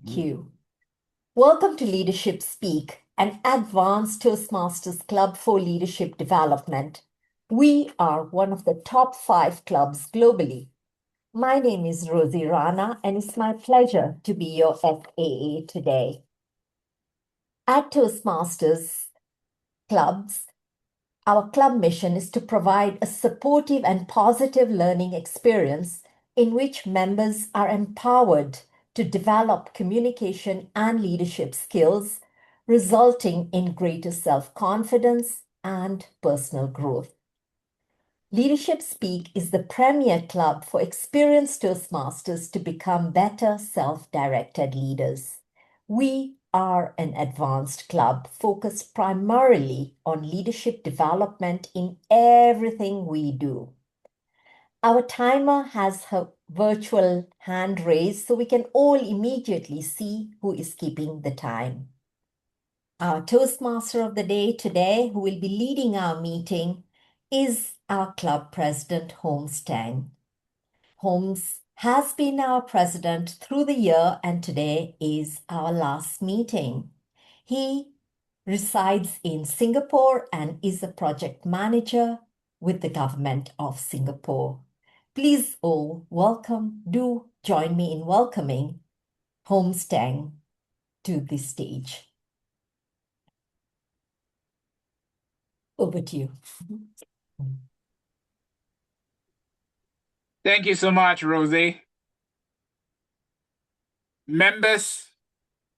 Thank you. Welcome to Leadership Speak, an advanced Toastmasters club for leadership development. We are one of the top 5 clubs globally. My name is Rosie Rana, and it's my pleasure to be your FAA today. At Toastmasters clubs, our club mission is to provide a supportive and positive learning experience in which members are empowered to develop communication and leadership skills, resulting in greater self-confidence and personal growth. Leadership Speak is the premier club for experienced Toastmasters to become better self-directed leaders. We are an advanced club focused primarily on leadership development in everything we do. Our timer has her virtual hand raised so we can all immediately see who is keeping the time. Our Toastmaster of the day today, who will be leading our meeting, is our club president, Holmes Teng. Holmes has been our president through the year, and today is our last meeting. He resides in Singapore and is a project manager with the government of Singapore. Please all do join me in welcoming Holmes Teng to the stage. Over to you. Thank you so much, Rosie. Members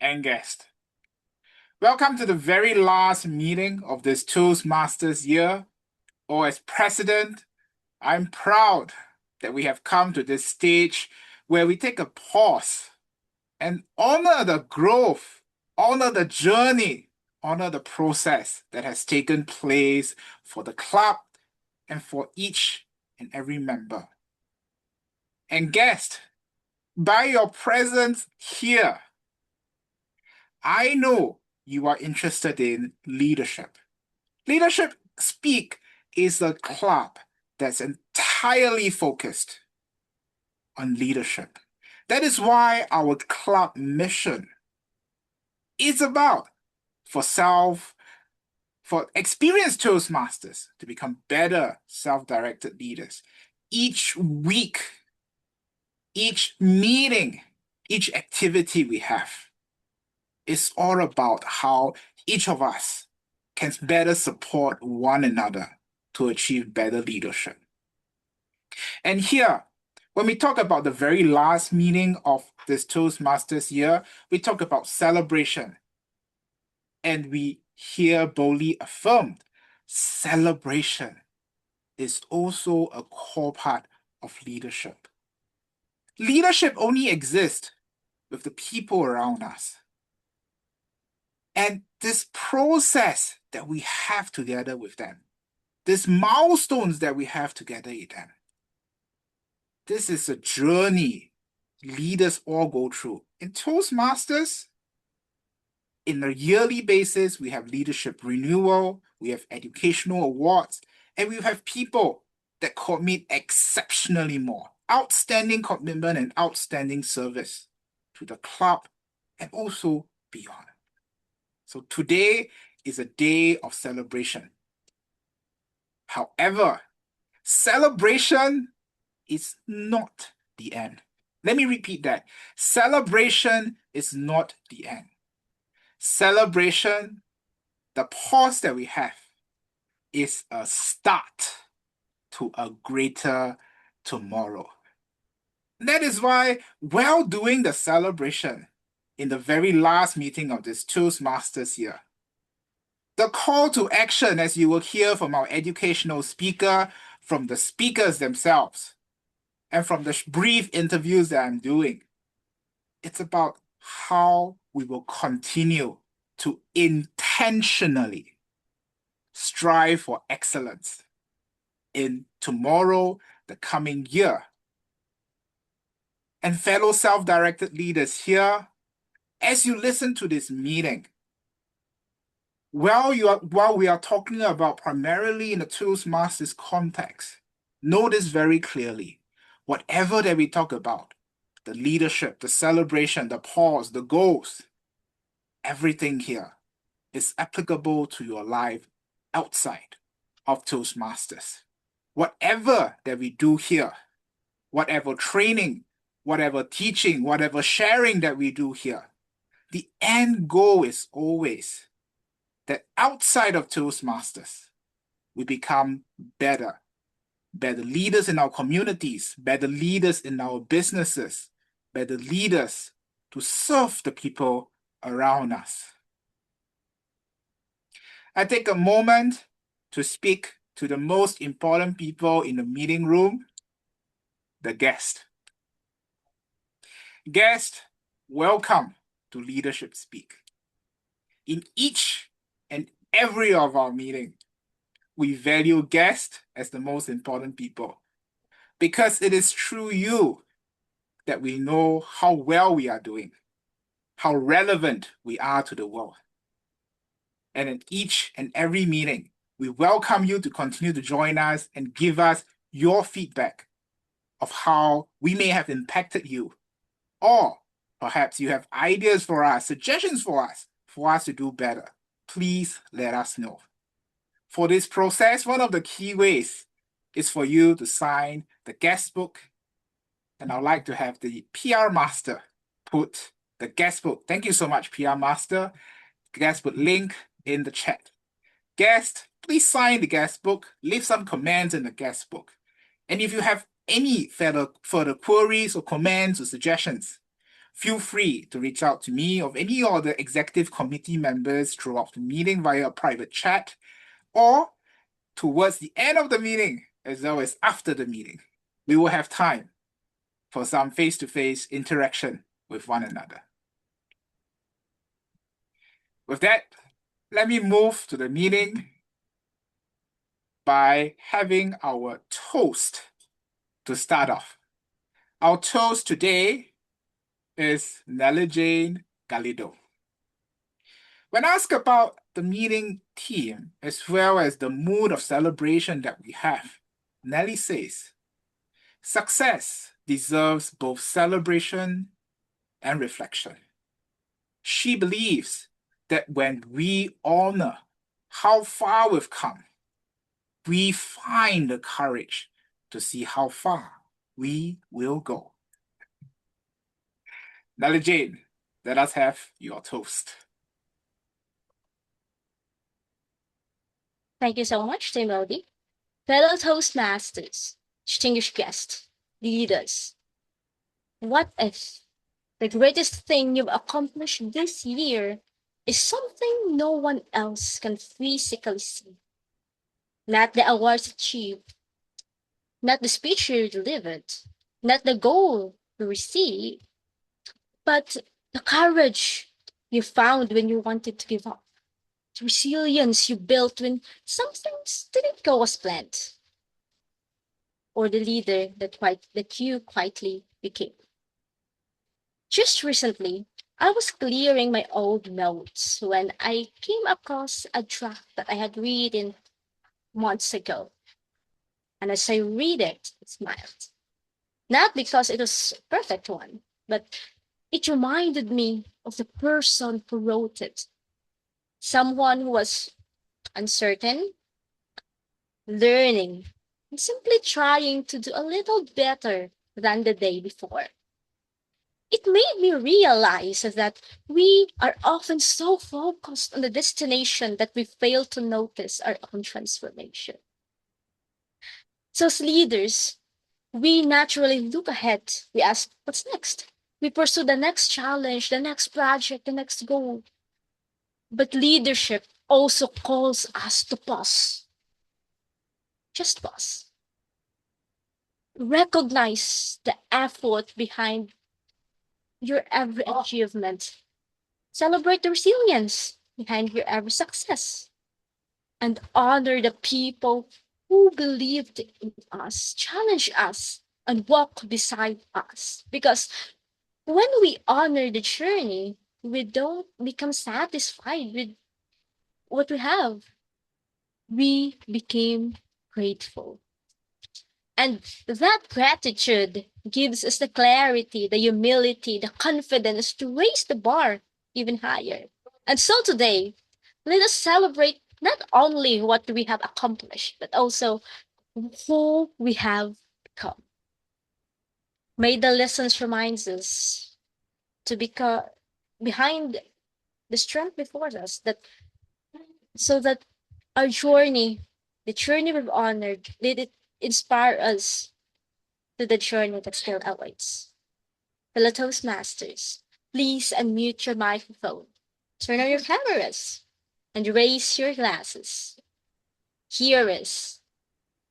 and guests, welcome to the very last meeting of this Toastmasters year. As president, I'm proud that we have come to this stage where we take a pause and honor the growth, honor the journey, honor the process that has taken place for the club and for each and every member. And guest, by your presence here, I know you are interested in leadership. Leadership Speak is a club that's entirely focused on leadership. That is why our club mission is about for experienced Toastmasters to become better self-directed leaders. Each week, each meeting, each activity we have is all about how each of us can better support one another to achieve better leadership. And here, when we talk about the very last meeting of this Toastmasters year, we talk about celebration. And we here boldly affirmed celebration is also a core part of leadership. Leadership only exists with the people around us. And this process that we have together with them, these milestones that we have together with them, this is a journey leaders all go through. In Toastmasters, in a yearly basis, we have leadership renewal, we have educational awards, and we have people that commit exceptionally more. Outstanding commitment and outstanding service to the club and also beyond. So today is a day of celebration. However, celebration is not the end. Let me repeat that. Celebration is not the end. Celebration, the pause that we have, is a start to a greater tomorrow. That is why, while doing the celebration in the very last meeting of this Toastmasters year, the call to action, as you will hear from our educational speaker, from the speakers themselves, and from the brief interviews that I'm doing, it's about how we will continue to intentionally strive for excellence in tomorrow, the coming year. And fellow self-directed leaders here, as you listen to this meeting, while we are talking about primarily in the Toastmasters context, know this very clearly. Whatever that we talk about, the leadership, the celebration, the pause, the goals, everything here is applicable to your life outside of Toastmasters. Whatever that we do here, whatever training, whatever teaching, whatever sharing that we do here, the end goal is always that outside of Toastmasters, we become better leaders in our communities, better leaders in our businesses, better leaders to serve the people around us. I take a moment to speak to the most important people in the meeting room, the guest. Guest, welcome to Leadership Speak. In each and every of our meetings, we value guests as the most important people because it is through you that we know how well we are doing, how relevant we are to the world. And in each and every meeting, we welcome you to continue to join us and give us your feedback of how we may have impacted you. Or perhaps you have ideas for us, suggestions for us to do better. Please let us know. For this process, one of the key ways is for you to sign the guest book. And I'd like to have the PR Master put the guest book. Thank you so much, PR Master. Guest book link in the chat. Guest, please sign the guest book. Leave some comments in the guest book. And if you have any further queries or comments or suggestions, feel free to reach out to me or any other executive committee members throughout the meeting via a private chat or towards the end of the meeting as well as after the meeting. We will have time for some face-to-face interaction with one another. With that, let me move to the meeting by having our toast to start off. Our toast today is Nelly Jane Galido. When asked about the meeting theme as well as the mood of celebration that we have, Nelly says, success deserves both celebration and reflection. She believes that when we honor how far we've come, we find the courage to see how far we will go. Nelly Jane, let us have your toast. Thank you so much, TMOD. Fellow Toastmasters, distinguished guests, leaders, what if the greatest thing you've accomplished this year is something no one else can physically see? Not the awards achieved, not the speech you delivered, not the goal you received, but the courage you found when you wanted to give up, the resilience you built when some things didn't go as planned, or the leader that you quietly became. Just recently, I was clearing my old notes when I came across a draft that I had written months ago. And as I read it, I smiled. Not because it was a perfect one, but it reminded me of the person who wrote it. Someone who was uncertain, learning, and simply trying to do a little better than the day before. It made me realize that we are often so focused on the destination that we fail to notice our own transformation. So as leaders, we naturally look ahead. We ask, what's next? We pursue the next challenge, the next project, the next goal. But leadership also calls us to pause. Just pause. Recognize the effort behind your every achievement. Celebrate the resilience behind your every success. And honor the people who believed in us, challenged us, and walked beside us. Because when we honor the journey, we don't become satisfied with what we have. We became grateful. And that gratitude gives us the clarity, the humility, the confidence to raise the bar even higher. And so today, let us celebrate not only what we have accomplished, but also who we have become. May the lessons remind us to become behind the strength before us, that so that our journey, the journey we've honored, did it inspire us to the journey that still awaits. Fellow Toastmasters, please unmute your microphone, turn on your cameras, and raise your glasses. Here is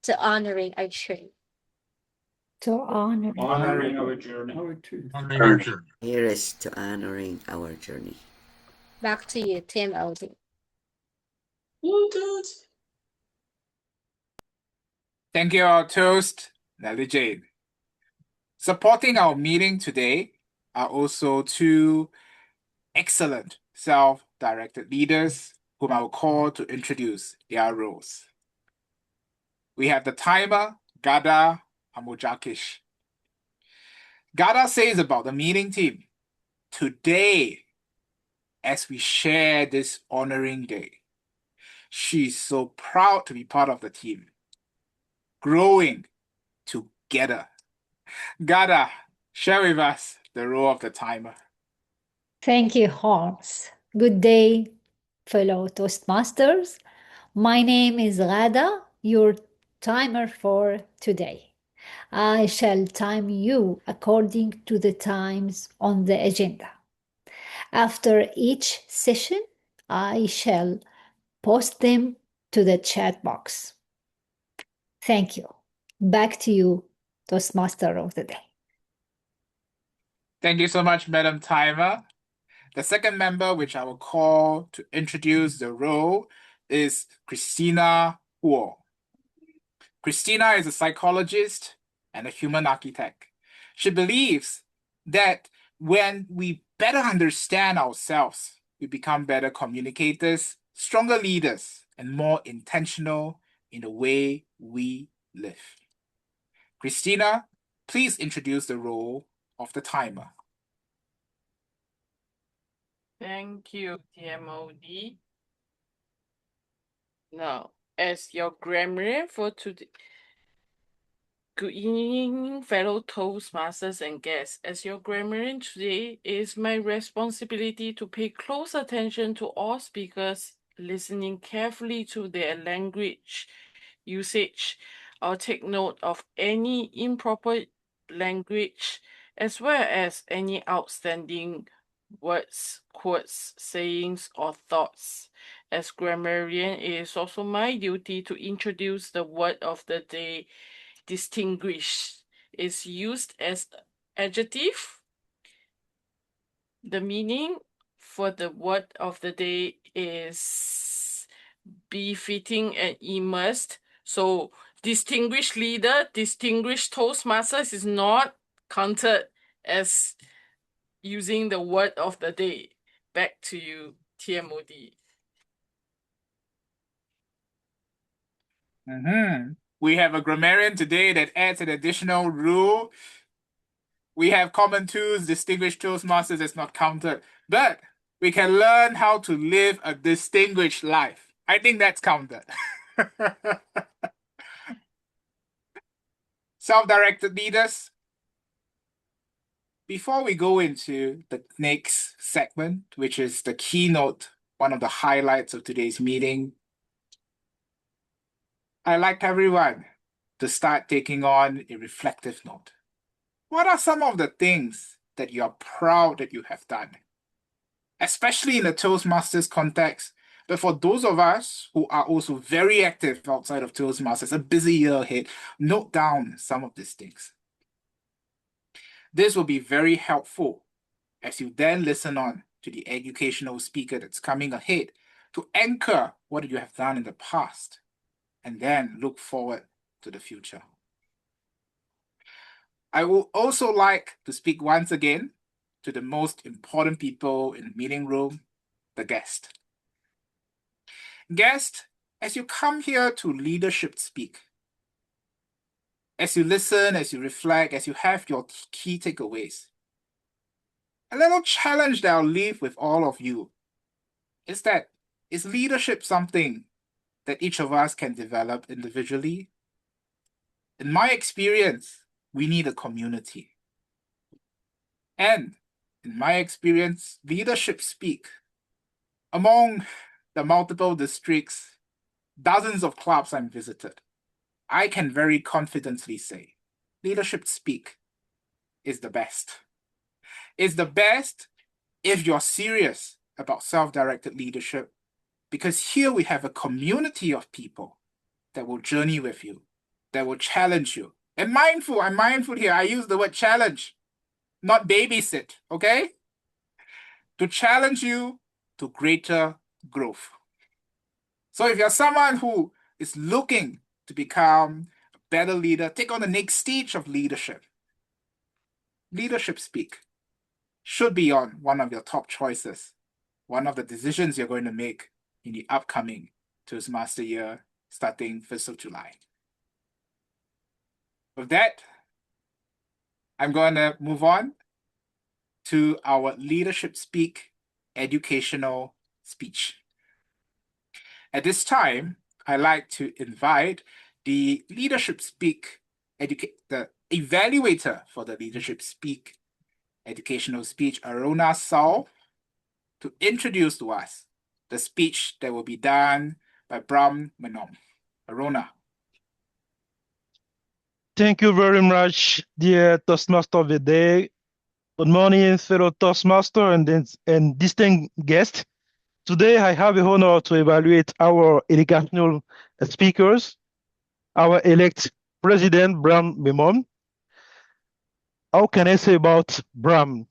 to honoring our journey. To honor Honoring our journey. Here is to honoring our journey. Back to you, TMOD. Thank you, our toast, Nelly Jane. Supporting our meeting today are also two excellent self-directed leaders whom I will call to introduce their roles. We have the timer, Gada Amojakish. Gada says about the meeting team, today, as we share this honoring day, she's so proud to be part of the team, growing together. Gada, share with us the role of the timer. Thank you, Holmes. Good day, fellow Toastmasters. My name is Ghada, your timer for today. I shall time you according to the times on the agenda. After each session, I shall post them to the chat box. Thank you. Back to you, Toastmaster of the day. Thank you so much, Madam Timer. The second member, which I will call to introduce the role, is Christina Huo. Christina is a psychologist and a human architect. She believes that when we better understand ourselves, we become better communicators, stronger leaders, and more intentional in the way we live. Christina, please introduce the role of the timer. Thank you, TMOD. Now, as your grammarian for today, good evening, fellow Toastmasters and guests. As your grammarian today, it is my responsibility to pay close attention to all speakers, listening carefully to their language usage. I'll take note of any improper language as well as any outstanding words, quotes, sayings, or thoughts. As grammarian, it is also my duty to introduce the word of the day. Distinguished is used as adjective. The meaning for the word of the day is befitting and immersed. So distinguished leader, distinguished Toastmasters is not counted as using the word of the day. Back to you, TMOD. We have a grammarian today that adds an additional rule. We have common tools, distinguished Toastmasters is not counted, but we can learn how to live a distinguished life. I think that's counted. Self-directed leaders. Before we go into the next segment, which is the keynote, one of the highlights of today's meeting, I'd like everyone to start taking on a reflective note. What are some of the things that you are proud that you have done? Especially in the Toastmasters context, but for those of us who are also very active outside of Toastmasters, a busy year ahead, note down some of these things. This will be very helpful as you then listen on to the educational speaker that's coming ahead to anchor what you have done in the past and then look forward to the future. I would also like to speak once again to the most important people in the meeting room, the guest. Guest, as you come here to leadership speak, as you listen, as you reflect, as you have your key takeaways, a little challenge that I'll leave with all of you is that, is leadership something that each of us can develop individually? In my experience, we need a community. And in my experience, leadership speak. Among the multiple districts, dozens of clubs I've visited, I can very confidently say, leadership speak is the best. It's the best if you're serious about self-directed leadership, because here we have a community of people that will journey with you, that will challenge you. And I'm mindful here, I use the word challenge, not babysit, okay? To challenge you to greater growth. So if you're someone who is looking to become a better leader, take on the next stage of leadership, leadership speak should be on one of your top choices, one of the decisions you're going to make in the upcoming Toastmaster year starting 1st of July. With that, I'm going to move on to our Leadership Speak educational speech. At this time, I'd like to invite the Leadership Speak the evaluator for the Leadership Speak educational speech, Arouna, to introduce to us the speech that will be done by Brahm. Arouna. Thank you very much, dear Toastmaster of the day. Good morning, fellow Toastmaster and distinct guests. Today, I have the honor to evaluate our educational speakers, our elect President Brahm Memone. How can I say about Brahm?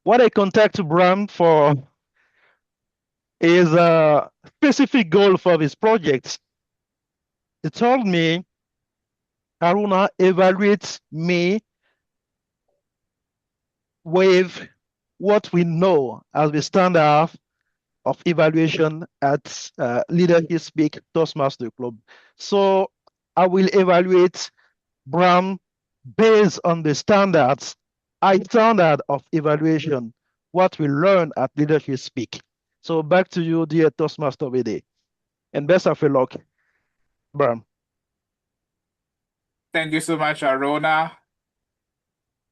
What I contact Brahm for is a specific goal for this project. He told me, Arouna evaluates me with what we know as the standard of evaluation at Leadership Speak Toastmaster Club. So I will evaluate Brahm based on the standards, high standard of evaluation, what we learn at Leadership Speak. So back to you, dear Toastmaster of the day. And best of luck, Brahm. Thank you so much, Arouna.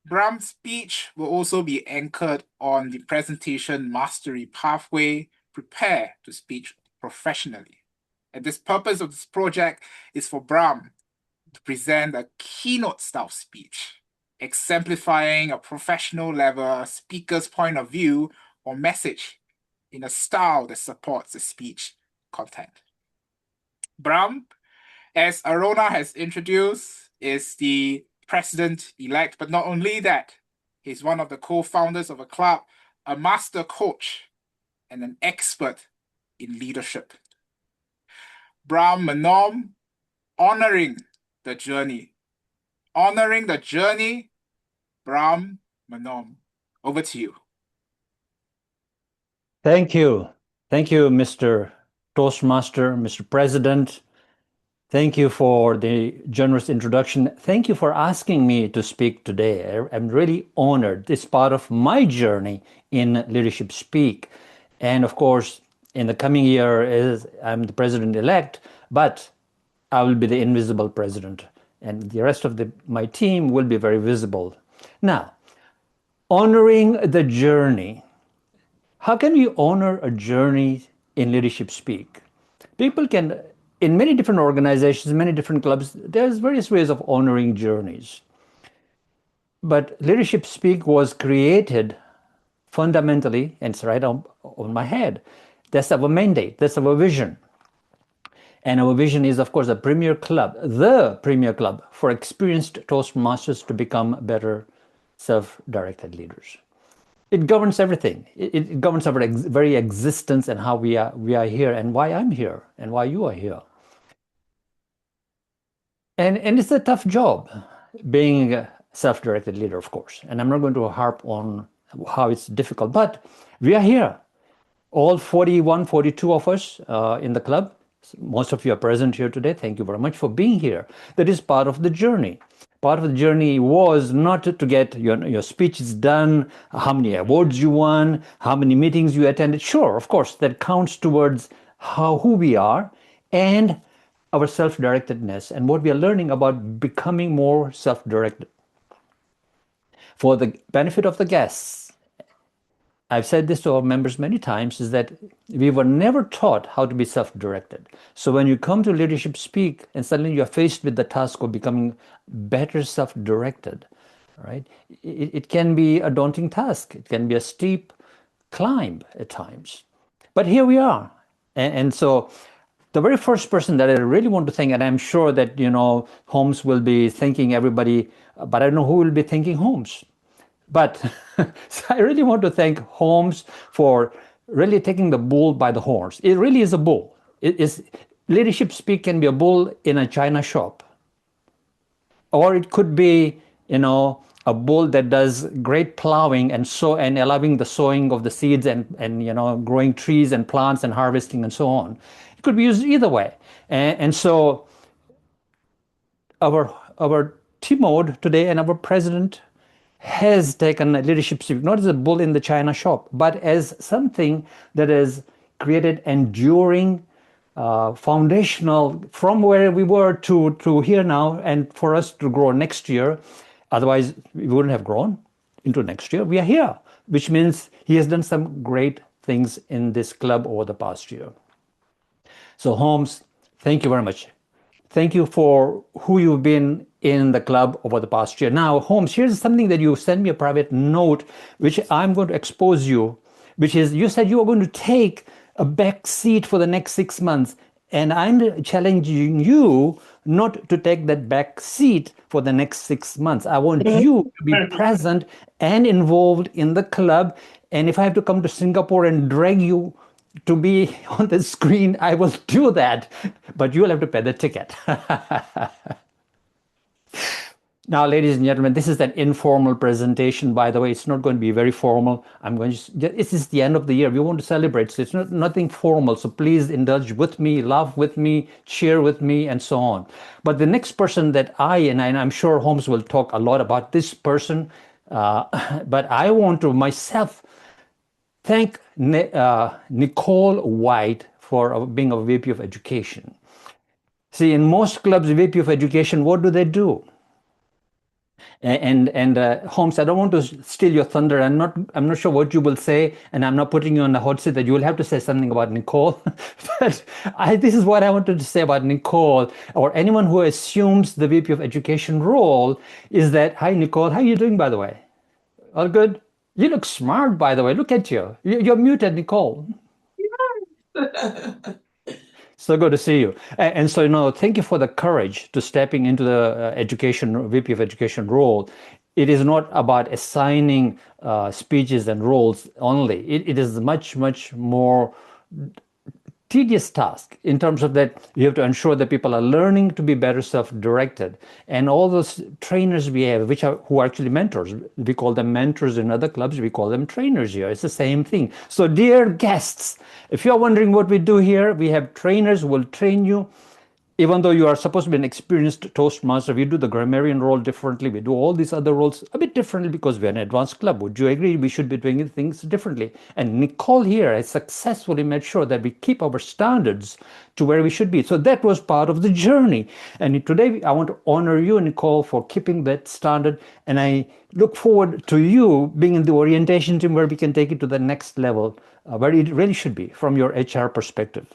Brahm's speech will also be anchored on the presentation mastery pathway, prepare to speak professionally. And this purpose of this project is for Brahm to present a keynote style speech, exemplifying a professional level speaker's point of view or message in a style that supports the speech content. Brahm, as Arouna has introduced, is the president-elect, but not only that, he's one of the co-founders of a club, a master coach, and an expert in leadership. Brahm, honoring the journey. Honoring the journey, Brahm, over to you. Thank you. Thank you, Mr. Toastmaster, Mr. President. Thank you for the generous introduction. Thank you for asking me to speak today. I'm really honored. It's part of my journey in Leadership Speak. And of course, in the coming year, I'm the president-elect, but I will be the invisible president. And the rest of my team will be very visible. Now, honoring the journey. How can we honor a journey in Leadership Speak? People can, in many different organizations, many different clubs, there's various ways of honoring journeys. But Leadership Speak was created fundamentally, and it's right on my head. That's our mandate, that's our vision. And our vision is, of course, the premier club for experienced Toastmasters to become better self-directed leaders. It governs everything. It governs our very existence and how we are here and why I'm here and why you are here. And it's a tough job being a self-directed leader, of course. And I'm not going to harp on how it's difficult, but we are here. All 41, 42 of us in the club, Most of you are present here today. Thank you very much for being here. That is part of the journey. Part of the journey was not to get your speeches done, how many awards you won, how many meetings you attended. Sure, of course, that counts towards who we are and our self-directedness and what we are learning about becoming more self-directed. For the benefit of the guests, I've said this to our members many times, is that we were never taught how to be self-directed. So when you come to Leadership Speak and suddenly you're faced with the task of becoming better self-directed, right? It can be a daunting task. It can be a steep climb at times. But here we are. And so the very first person that I really want to thank, and I'm sure that, Holmes will be thanking everybody, but I don't know who will be thanking Holmes. But so I really want to thank Holmes for really taking the bull by the horns. It really is a bull. Leadership Speak can be a bull in a china shop. Or it could be, a bull that does great plowing and allowing the sowing of the seeds and growing trees and plants and harvesting and so on. It could be used either way. And so our TMOD today and our president has taken Leadership Speak not as a bull in the china shop, but as something that has created enduring, foundational from where we were to here now, and for us to grow next year. Otherwise, we wouldn't have grown into next year. We are here, which means he has done some great things in this club over the past year. So Holmes, thank you very much. Thank you for who you've been in the club over the past year. Now, Holmes, here's something that you sent me a private note, which I'm going to expose you, which is you said you are going to take a back seat for the next 6 months. And I'm challenging you not to take that back seat for the next 6 months. I want you to be present and involved in the club. And if I have to come to Singapore and drag you to be on the screen, I will do that. But you'll have to pay the ticket. Now, ladies and gentlemen, this is an informal presentation, by the way. It's not going to be very formal. This is the end of the year. We want to celebrate, so it's nothing formal. So please indulge with me, laugh with me, cheer with me, and so on. But the next person that and I'm sure Holmes will talk a lot about this person, but I want to myself thank Nicole Whyte for being a VP of Education. See, in most clubs, VP of Education, what do? And Holmes, I don't want to steal your thunder. I'm not sure what you will say, and I'm not putting you on the hot seat that you will have to say something about Nicole. But this is what I wanted to say about Nicole, or anyone who assumes the VP of Education role, is that, hi, Nicole, how are you doing, by the way? All good? You look smart, by the way. Look at you. You're muted, Nicole. So good to see you. And so, thank you for the courage to stepping into the VP of Education role. It is not about assigning speeches and roles only. It is much, much more tedious task in terms of that you have to ensure that people are learning to be better self-directed. And all those trainers we have, who are actually mentors, we call them mentors in other clubs, we call them trainers here. It's the same thing. So dear guests, if you're wondering what we do here, we have trainers who will train you. Even though you are supposed to be an experienced Toastmaster, we do the grammarian role differently. We do all these other roles a bit differently because we're an advanced club. Would you agree we should be doing things differently? And Nicole here has successfully made sure that we keep our standards to where we should be. So that was part of the journey. And today I want to honor you, Nicole, for keeping that standard. And I look forward to you being in the orientation team where we can take it to the next level, where it really should be from your HR perspective.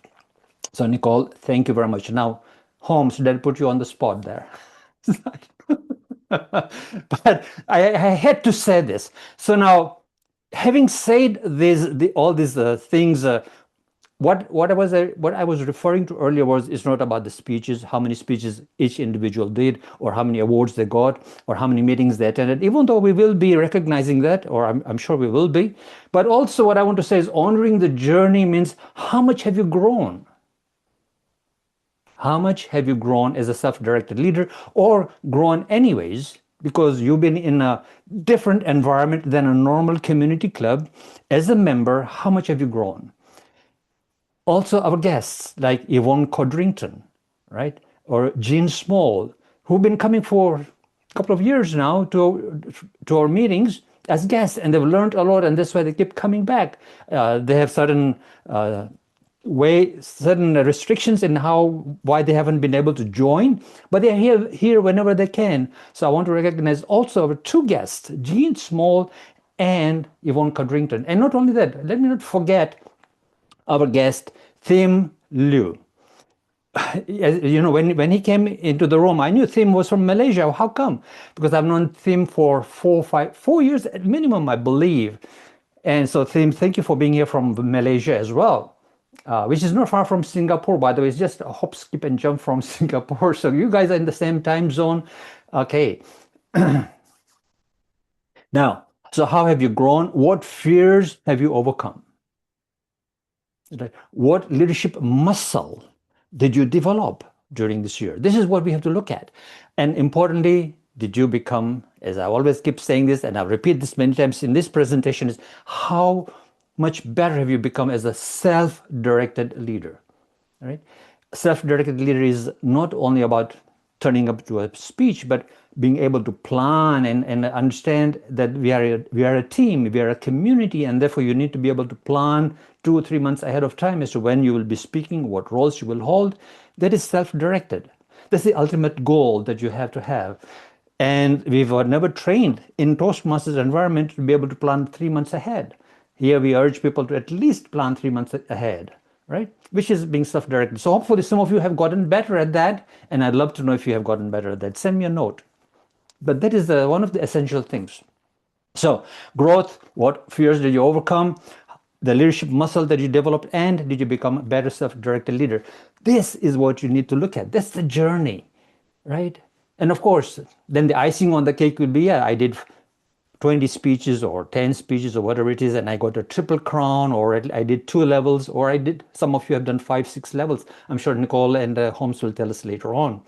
So Nicole, thank you very much. Now, Holmes, did I put you on the spot there? But I had to say this. So now, having said all these things, what I was referring to earlier is not about the speeches, how many speeches each individual did, or how many awards they got, or how many meetings they attended, even though we will be recognizing that, or I'm sure we will be. But also what I want to say is honoring the journey means how much have you grown? How much have you grown as a self-directed leader, or grown anyways, because you've been in a different environment than a normal community club? As a member, how much have you grown? Also our guests like Yvonne Codrington, right? Or Jean Small, who've been coming for a couple of years now to our meetings as guests, and they've learned a lot, and that's why they keep coming back. They have certain certain restrictions in why they haven't been able to join, but they're here whenever they can. So I want to recognize also our two guests, Jean Small and Yvonne Codrington. And not only that, let me not forget our guest, Thim Liu. You know, when he came into the room, I knew Thim was from Malaysia. How come? Because I've known Thim for 4 years at minimum, I believe. And so Thim, thank you for being here from Malaysia as well, which is not far from Singapore, by the way. It's just a hop, skip, and jump from Singapore. So you guys are in the same time zone. Okay. Now, so how have you grown? What fears have you overcome? What leadership muscle did you develop during this year? This is what we have to look at. And importantly, did you become, as I always keep saying this, and I've repeated this many times in this presentation, is how much better have you become as a self-directed leader, right? Self-directed leader is not only about turning up to a speech, but being able to plan and understand that we are a team, we are a community, and therefore you need to be able to plan 2 or 3 months ahead of time as to when you will be speaking, what roles you will hold. That is self-directed. That's the ultimate goal that you have to have. And we've never trained in Toastmasters environment to be able to plan 3 months ahead. Here we urge people to at least plan 3 months ahead, right? Which is being self-directed. So hopefully some of you have gotten better at that, and I'd love to know if you have gotten better at that. Send me a note. But that is one of the essential things. So growth, what fears did you overcome? The leadership muscle that you developed, and did you become a better self-directed leader? This is what you need to look at. That's the journey, right? And of course, then the icing on the cake will be, I did 20 speeches or 10 speeches or whatever it is, and I got a triple crown, or I did 2 levels, or some of you have done 5, 6 levels. I'm sure Nicole and Holmes will tell us later on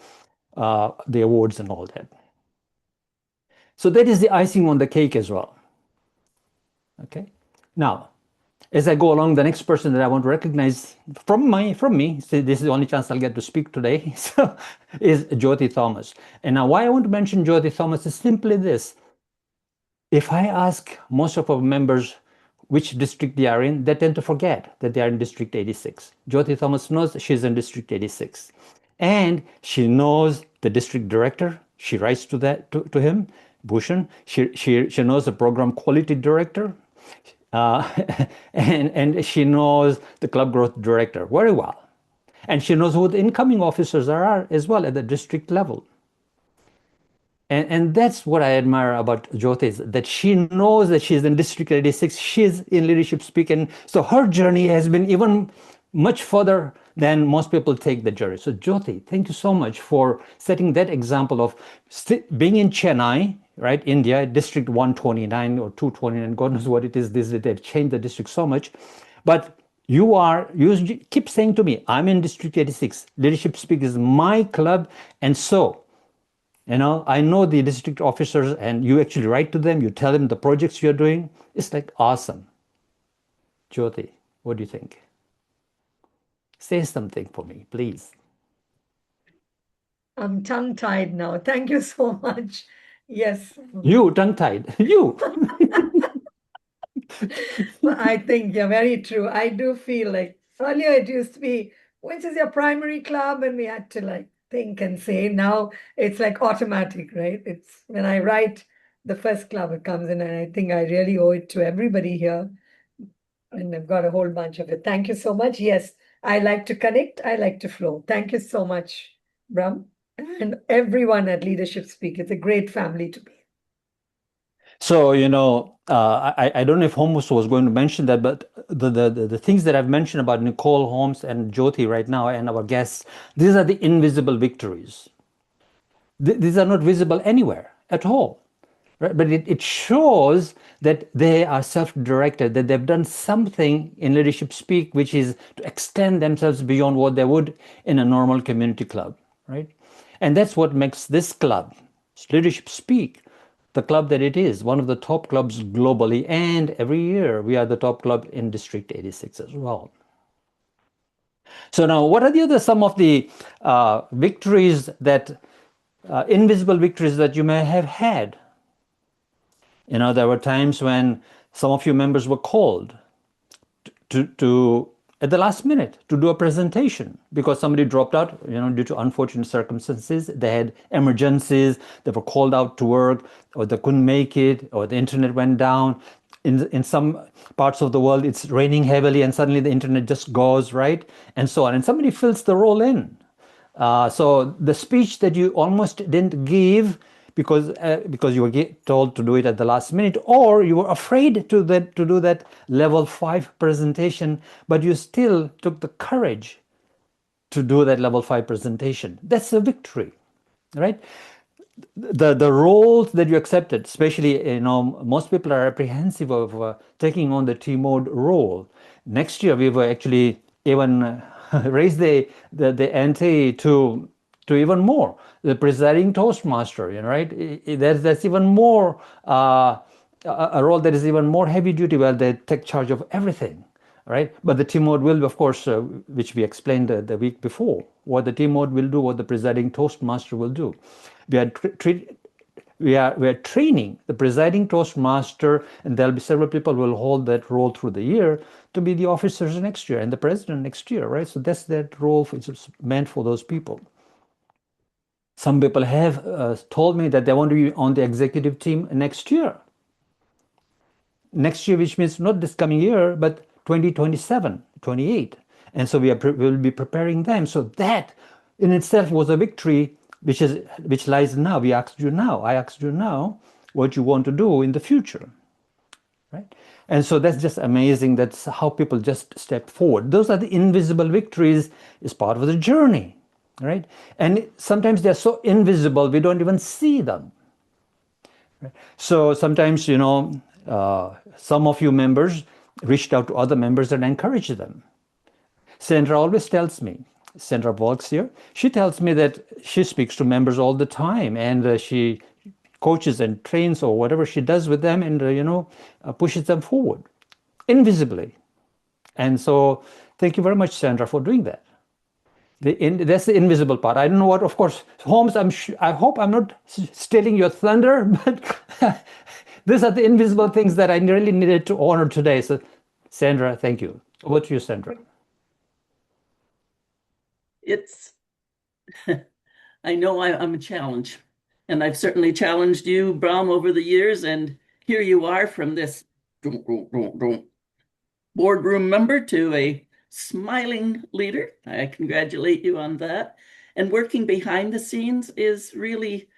the awards and all that. So that is the icing on the cake as well. Okay. Now, as I go along, the next person that I want to recognize from me, so this is the only chance I'll get to speak today, so, is Jyoti Thomas. And now why I want to mention Jyoti Thomas is simply this. If I ask most of our members which district they are in, they tend to forget that they are in District 86. Jyoti Thomas knows she's in District 86. And she knows the district director. She writes to him, Bhushan. She knows the program quality director. And she knows the club growth director very well. And she knows who the incoming officers are as well at the district level. And that's what I admire about Jyoti, is that she knows that she's in District 86, she's in leadership speak, and so her journey has been even much further than most people take the journey. So Jyoti, thank you so much for setting that example of being in Chennai, right, India, District 129 or 229, God knows what it is, they've changed the district so much. But you keep saying to me, I'm in District 86, Leadership Speak is my club, and so, you know, I know the district officers, and you actually write to them, you tell them the projects you're doing. It's like awesome. Jyoti, what do you think? Say something for me, please. I'm tongue-tied now. Thank you so much. Yes. You, tongue-tied. You. I think, yeah, very true. I do feel like earlier it used to be, which is your primary club? And we had to like think and say. Now it's like automatic, right? It's when I write the first club, it comes in, and I think I really owe it to everybody here. And I've got a whole bunch of it. Thank you so much. Yes, I like to connect. I like to flow. Thank you so much, Brahm, and everyone at Leadership Speak. It's a great family to be. So, you know, I don't know if Holmes was going to mention that, but the things that I've mentioned about Nicole, Holmes, and Jyoti right now, and our guests, these are the invisible victories. These are not visible anywhere at all. Right? But it shows that they are self-directed, that they've done something in leadership speak, which is to extend themselves beyond what they would in a normal community club, right? And that's what makes this club, Leadership Speak, the club that it is, one of the top clubs globally. And every year we are the top club in District 86 as well. So now, what are some of the victories that, invisible victories that you may have had? There were times when some of you members were called to at the last minute to do a presentation because somebody dropped out, due to unfortunate circumstances. They had emergencies, they were called out to work, or they couldn't make it, or the internet went down. In some parts of the world, it's raining heavily and suddenly the internet just goes, right? And so on. And somebody fills the role in. So the speech that you almost didn't give because you were told to do it at the last minute, or you were afraid to do that level 5 presentation, but you still took the courage to do that level 5 presentation. That's a victory, right? The roles that you accepted, especially, most people are apprehensive of taking on the TMOD role. Next year, we will actually even raise the ante to even more. The presiding Toastmaster, right? That's even more a role that is even more heavy duty, where they take charge of everything, right? But the TMOD will, of course, which we explained the week before, what the TMOD will do, what the presiding Toastmaster will do. We are training the presiding Toastmaster, and there'll be several people who will hold that role through the year to be the officers next year and the president next year, right? So that's that role is meant for those people. Some people have told me that they want to be on the executive team next year. Next year, which means not this coming year, but 2027, 28. And so we'll be preparing them. So that in itself was a victory, which lies now. I asked you now what you want to do in the future, right? And so that's just amazing. That's how people just step forward. Those are the invisible victories, is part of the journey, right? And sometimes they're so invisible, we don't even see them. Right? So sometimes, some of you members reached out to other members and encouraged them. Sandra always tells me, Sandra Valks here, she tells me that she speaks to members all the time, and she coaches and trains or whatever she does with them, and pushes them forward invisibly. And so thank you very much, Sandra, for doing that. That's the invisible part. I don't know what, of course, Holmes, I hope I'm not stealing your thunder, but these are the invisible things that I really needed to honor today. So, Sandra, thank you. Over to you, Sandra. I know I'm a challenge, and I've certainly challenged you, Brahm, over the years, and here you are from this boardroom member to a smiling leader. I congratulate you on that. And working behind the scenes is really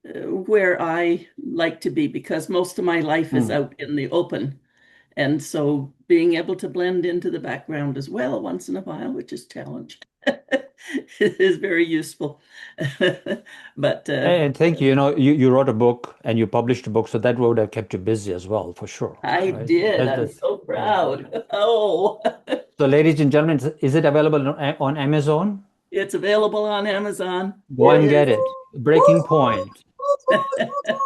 where I like to be, because most of my life is out in the open. And so being able to blend into the background as well once in a while, which is a challenge, is very useful. But and thank you. You wrote a book and you published a book, so that would have kept you busy as well, for sure. I did. I'm so proud. Oh. So, ladies and gentlemen, is it available on Amazon? It's available on Amazon. Go and get it. Breaking Point.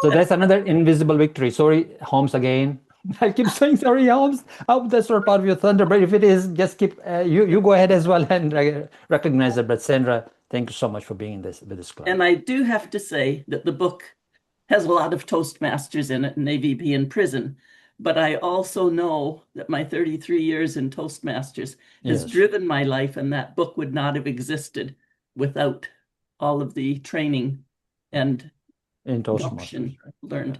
So that's another invisible victory. Sorry, Holmes, again. I keep saying sorry, Holmes. I hope that's not part of your thunder, but if it is, just keep you go ahead as well and recognize it. But Sandra, thank you so much for being in this with this club. And I do have to say that the book has a lot of Toastmasters in it and AVP in prison. But I also know that my 33 years in Toastmasters has driven my life, and that book would not have existed without all of the training and in Toastmasters learned.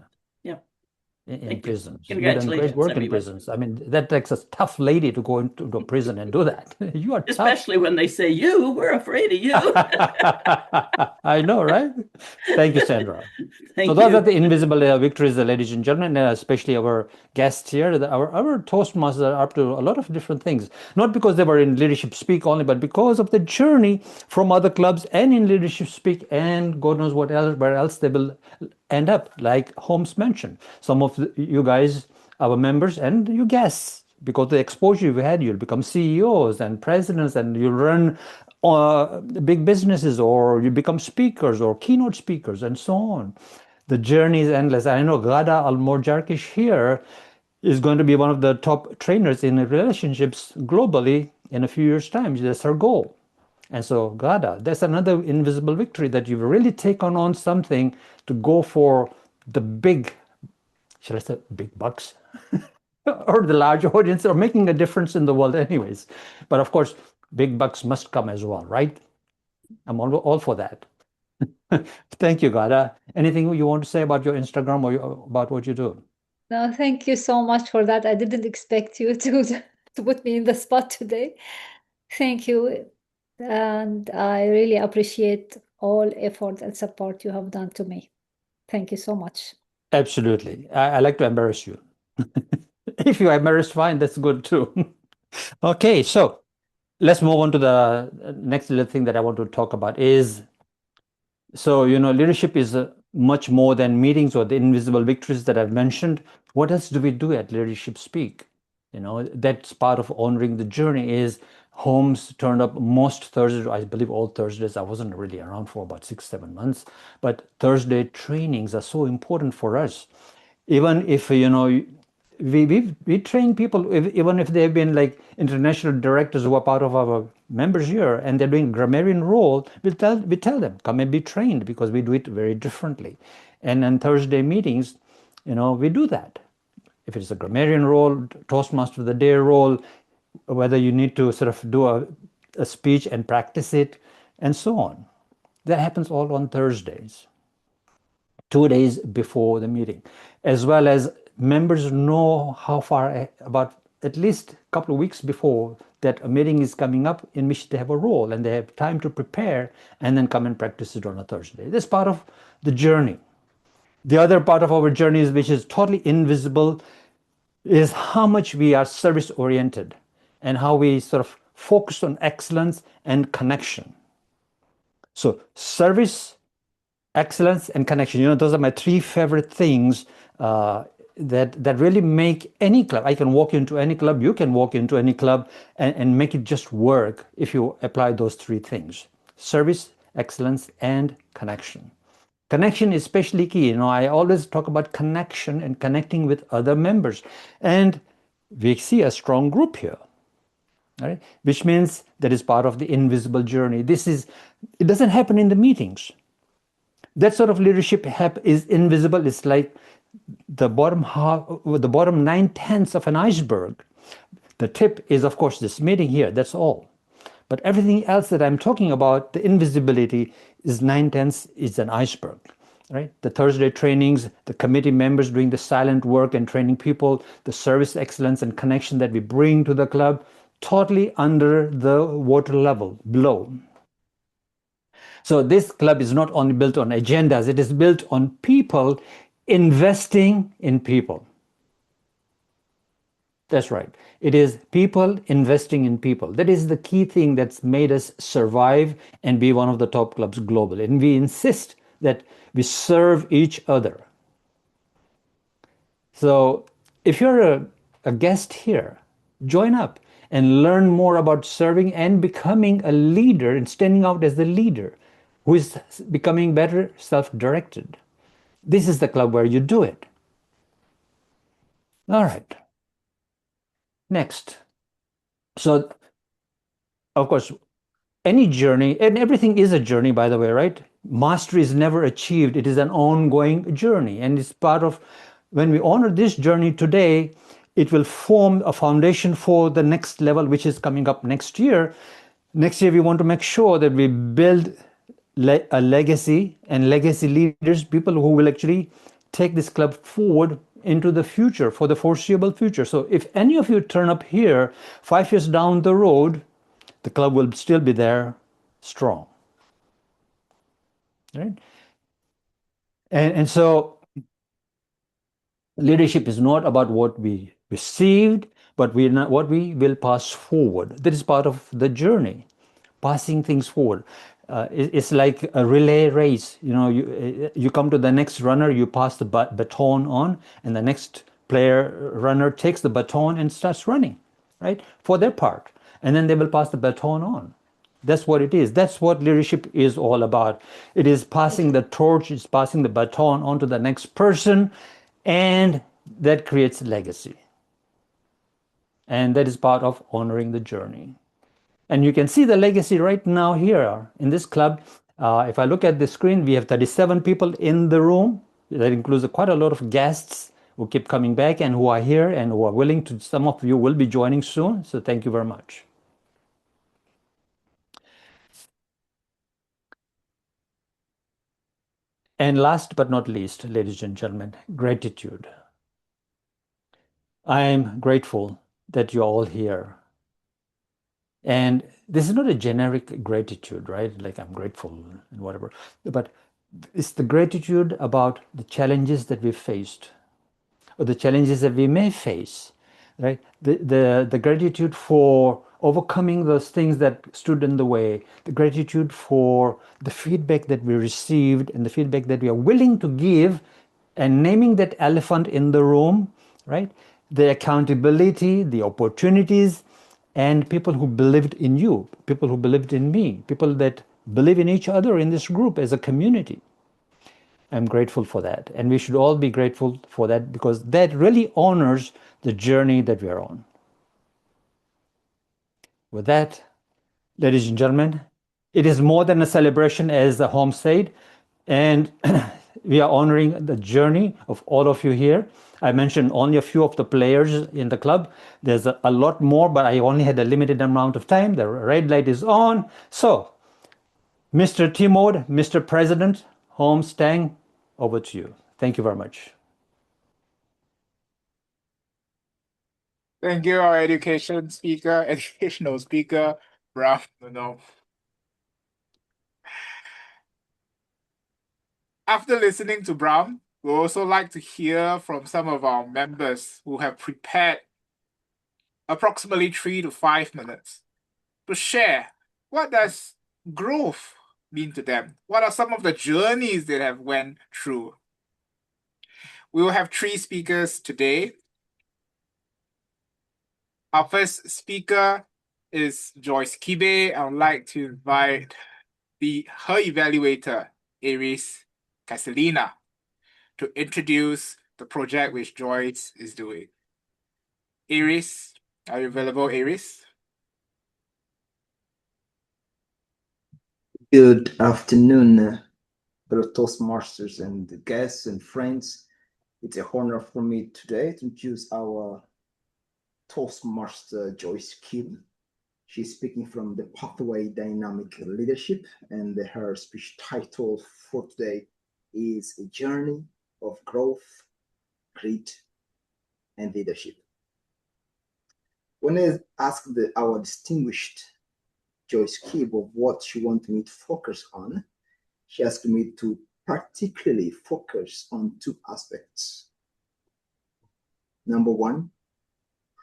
In prisons. You've done great work in prisons. I mean, that takes a tough lady to go into a prison and do that. You are especially tough. When they say you, we're afraid of you. I know, right? Thank you, Sandra. So those are the invisible victories, ladies and gentlemen, especially our guests here. Our Toastmasters are up to a lot of different things. Not because they were in Leadership Speak only, but because of the journey from other clubs and in Leadership Speak, and God knows what else, where else they will end up, like Holmes mentioned. Some of you guys, our members, and you guests, because of the exposure you've had, you'll become CEOs and presidents, and you'll run big businesses, or you become speakers or keynote speakers, and so on. The journey is endless. I know Ghada Almorjarkish here is going to be one of the top trainers in relationships globally, in a few years' time. That's our goal. And so, Gada, that's another invisible victory, that you've really taken on something to go for the big, shall I say, big bucks, or the large audience, or making a difference in the world anyways. But of course, big bucks must come as well, right? I'm all for that. Thank you, Gada. Anything you want to say about your Instagram or about what you do? No, thank you so much for that. I didn't expect you to put me in the spot today. Thank you. And I really appreciate all effort and support you have done to me. Thank you so much. Absolutely. I like to embarrass you. If you embarrass, fine, that's good too. Okay, so let's move on to the next little thing that I want to talk about is, so, leadership is much more than meetings or the invisible victories that I've mentioned. What else do we do at Leadership Speak? That's part of honoring the journey. Is Holmes turned up most Thursdays, I believe all Thursdays. I wasn't really around for about 6-7 months, but Thursday trainings are so important for us. Even if, we train people, even if they've been like international directors who are part of our members here and they're doing grammarian role, we tell them, come and be trained, because we do it very differently. And in Thursday meetings, we do that. If it's a grammarian role, Toastmaster of the Day role, whether you need to sort of do a speech and practice it, and so on. That happens all on Thursdays, 2 days before the meeting, as well as members know how far, about at least a couple of weeks before that a meeting is coming up in which they have a role and they have time to prepare and then come and practice it on a Thursday. This is part of the journey. The other part of our journey, which is totally invisible, is how much we are service oriented and how we sort of focus on excellence and connection. So service, excellence, and connection, those are my 3 favorite things that really make any club. I can walk into any club, you can walk into any club and make it just work if you apply those 3 things: service, excellence, and connection. Connection is especially key. I always talk about connection and connecting with other members. And we see a strong group here, right? Which means that is part of the invisible journey. It doesn't happen in the meetings. That sort of leadership is invisible. It's like the bottom 9/10 of an iceberg. The tip is, of course, this meeting here. That's all. But everything else that I'm talking about, the invisibility, is 9/10 is an iceberg, right? The Thursday trainings, the committee members doing the silent work and training people, the service excellence and connection that we bring to the club, totally under the water level, below. So this club is not only built on agendas, it is built on people investing in people. That's right. It is people investing in people. That is the key thing that's made us survive and be one of the top clubs globally. And we insist that we serve each other. So if you're a guest here, join up and learn more about serving and becoming a leader and standing out as the leader who is becoming better self-directed. This is the club where you do it. All right. Next. So, of course, any journey, and everything is a journey, by the way, right? Mastery is never achieved. It is an ongoing journey. And it's part of, when we honor this journey today, it will form a foundation for the next level, which is coming up next year. Next year, we want to make sure that we build a legacy and legacy leaders, people who will actually take this club forward into the future, for the foreseeable future. So if any of you turn up here 5 years down the road, the club will still be there, strong. Right? And so leadership is not about what we received, but what we will pass forward. That is part of the journey, passing things forward. It's like a relay race. You come to the next runner, you pass the baton on, and the next runner takes the baton and starts running, right, for their part. And then they will pass the baton on. That's what it is. That's what leadership is all about. It is passing the torch, it's passing the baton on to the next person, and that creates legacy. And that is part of honoring the journey. And you can see the legacy right now here in this club. If I look at the screen, we have 37 people in the room. That includes quite a lot of guests who keep coming back and who are here and who are willing to. Some of you will be joining soon. So thank you very much. And last but not least, ladies and gentlemen, gratitude. I am grateful that you're all here. And this is not a generic gratitude, right? Like I'm grateful and whatever. But it's the gratitude about the challenges that we've faced or the challenges that we may face, right? The gratitude for overcoming those things that stood in the way, the gratitude for the feedback that we received and the feedback that we are willing to give, and naming that elephant in the room, right? The accountability, the opportunities, and people who believed in you, people who believed in me, people that believe in each other in this group as a community. I'm grateful for that. And we should all be grateful for that because that really honors the journey that we are on. With that, ladies and gentlemen, it is more than a celebration, as the Holmes said, and we are honoring the journey of all of you here. I mentioned only a few of the players in the club. There's a lot more, but I only had a limited amount of time. The red light is on. So, Mr. TMOD, Mr. President, Holmes, Teng, over to you. Thank you very much. Thank you, our educational speaker, Brahm. After listening to Brahm, we'd also like to hear from some of our members who have prepared approximately 3 to 5 minutes to share what does growth mean to them? What are some of the journeys they have went through? We will have 3 speakers today. Our first speaker is Joyce Kibe. I would like to invite her evaluator, Aries Casalina, to introduce the project which Joyce is doing. Aries, are you available, Aries? Good afternoon, fellow Toastmasters and guests and friends. It's an honor for me today to introduce our Toastmaster Joyce Kibe. She's speaking from the Pathway Dynamic Leadership, and her speech title for today is A Journey of Growth, Grit, and Leadership. When I asked our distinguished Joyce Kibe of what she wanted me to focus on, she asked me to particularly focus on 2 aspects. Number 1,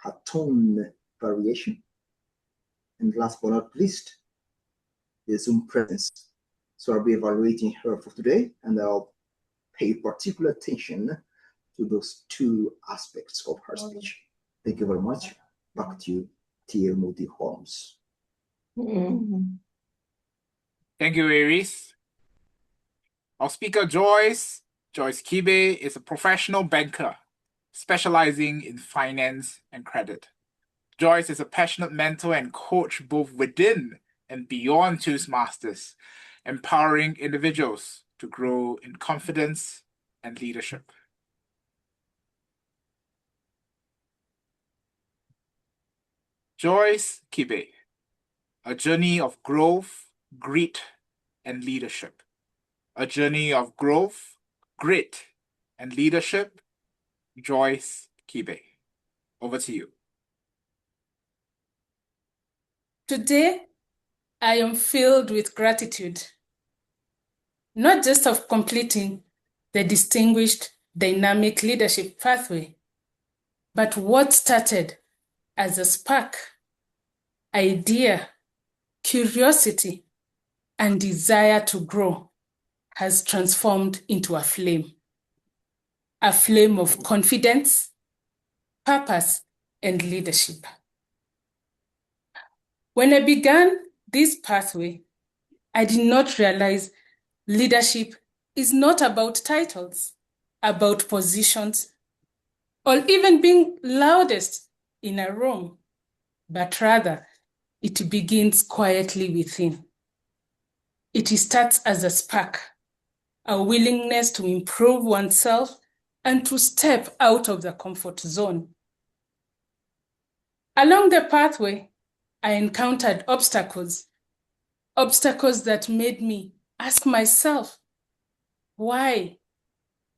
her tone variation. And last but not least, the Zoom presence. So I'll be evaluating her for today, and I'll pay particular attention to those 2 aspects of her speech. Thank you very much. Back to you, TMOD Holmes. Thank you, Aries. Our speaker, Joyce Kibe, is a professional banker specializing in finance and credit. Joyce is a passionate mentor and coach both within and beyond Toastmasters, empowering individuals to grow in confidence and leadership. Joyce Kibe, a journey of growth, grit, and leadership. A journey of growth, grit, and leadership. Joyce Kibe, over to you. Today, I am filled with gratitude, not just of completing the distinguished dynamic leadership pathway, but what started as a spark, idea, curiosity, and desire to grow has transformed into a flame of confidence, purpose, and leadership. When I began this pathway, I did not realize leadership is not about titles, about positions, or even being loudest in a room, but rather it begins quietly within. It starts as a spark, a willingness to improve oneself and to step out of the comfort zone. Along the pathway, I encountered obstacles that made me ask myself, why?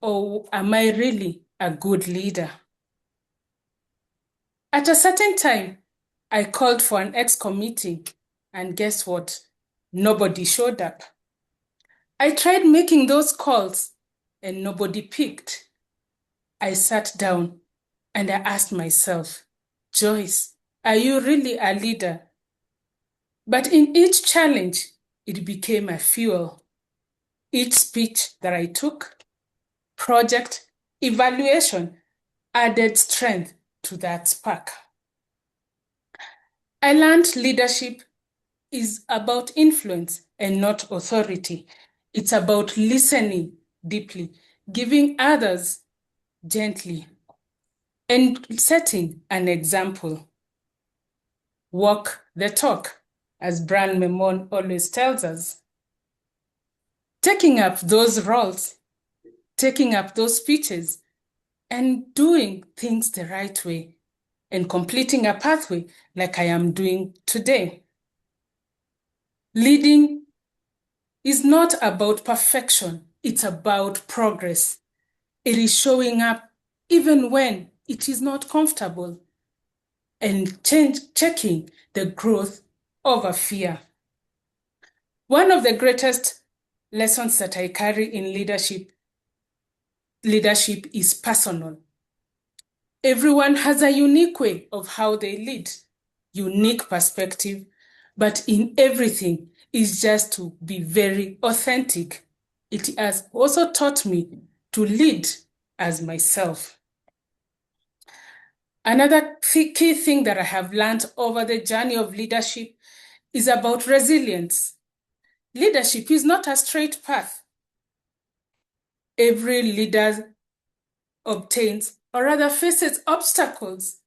Or am I really a good leader? At a certain time, I called for an EXCO meeting, and guess what? Nobody showed up. I tried making those calls, and nobody picked. I sat down and I asked myself, Joyce, are you really a leader? But in each challenge, it became a fuel. Each speech that I took, project, evaluation, added strength to that spark. I learned leadership is about influence and not authority. It's about listening deeply, giving others gently, and setting an example. Walk the talk, as Brahm Memone always tells us. Taking up those roles, taking up those speeches, and doing things the right way, and completing a pathway like I am doing today. Leading is not about perfection, it's about progress. It is showing up even when it is not comfortable and checking the growth over fear. One of the greatest lessons that I carry in leadership is personal. Everyone has a unique way of how they lead, unique perspective, but in everything is just to be very authentic. It has also taught me to lead as myself. Another key thing that I have learned over the journey of leadership is about resilience. Leadership is not a straight path. Every leader obtains, or rather faces, obstacles,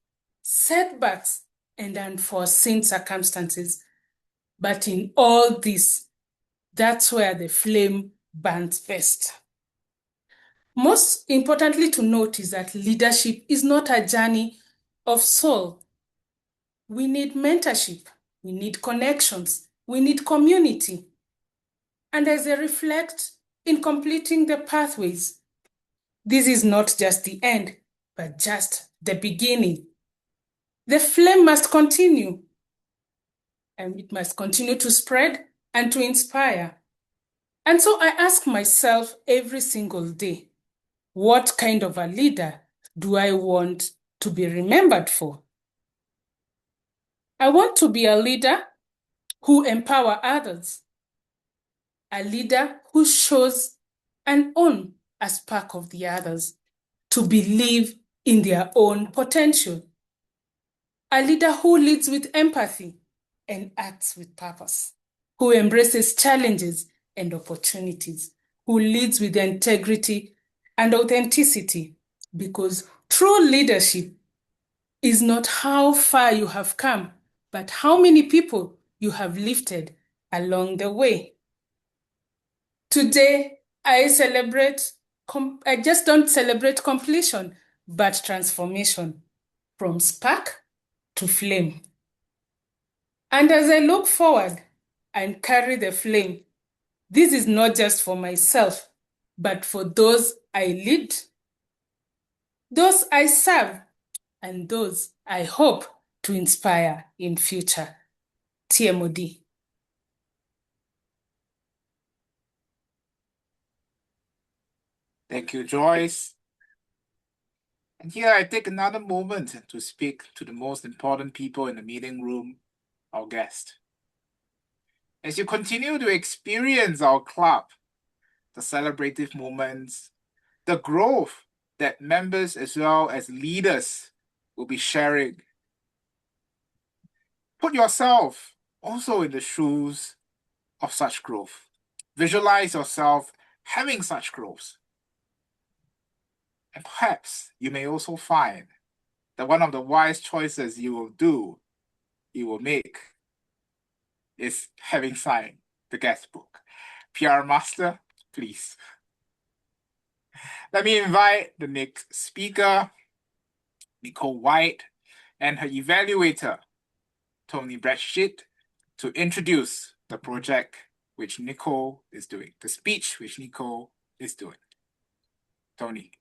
setbacks, and unforeseen circumstances. But in all this, that's where the flame burns best. Most importantly to note is that leadership is not a journey of soul. We need mentorship, we need connections, we need community. And as I reflect in completing the pathways, this is not just the end, but just the beginning. The flame must continue, and it must continue to spread and to inspire. And so I ask myself every single day, what kind of a leader do I want to be remembered for? I want to be a leader who empowers others, a leader who shows and owns a spark of the others to believe in their own potential, a leader who leads with empathy and acts with purpose, who embraces challenges and opportunities, who leads with integrity and authenticity, because true leadership is not how far you have come, but how many people you have lifted along the way. Today, I just don't celebrate completion, but transformation from spark to flame. And as I look forward and carry the flame, this is not just for myself, but for those I lead, those I serve, and those I hope to inspire in future. TMOD. Thank you, Joyce. And here I take another moment to speak to the most important people in the meeting room, our guest. As you continue to experience our club, the celebrative moments, the growth that members as well as leaders will be sharing, put yourself also in the shoes of such growth. Visualize yourself having such growth. And perhaps you may also find that one of the wise choices you will make is having signed the guest book. PR Master, please. Let me invite the next speaker, Nicole Whyte, and her evaluator, Tony Bradshit, to introduce the project which Nicole is doing, the speech which Nicole is doing. Tony.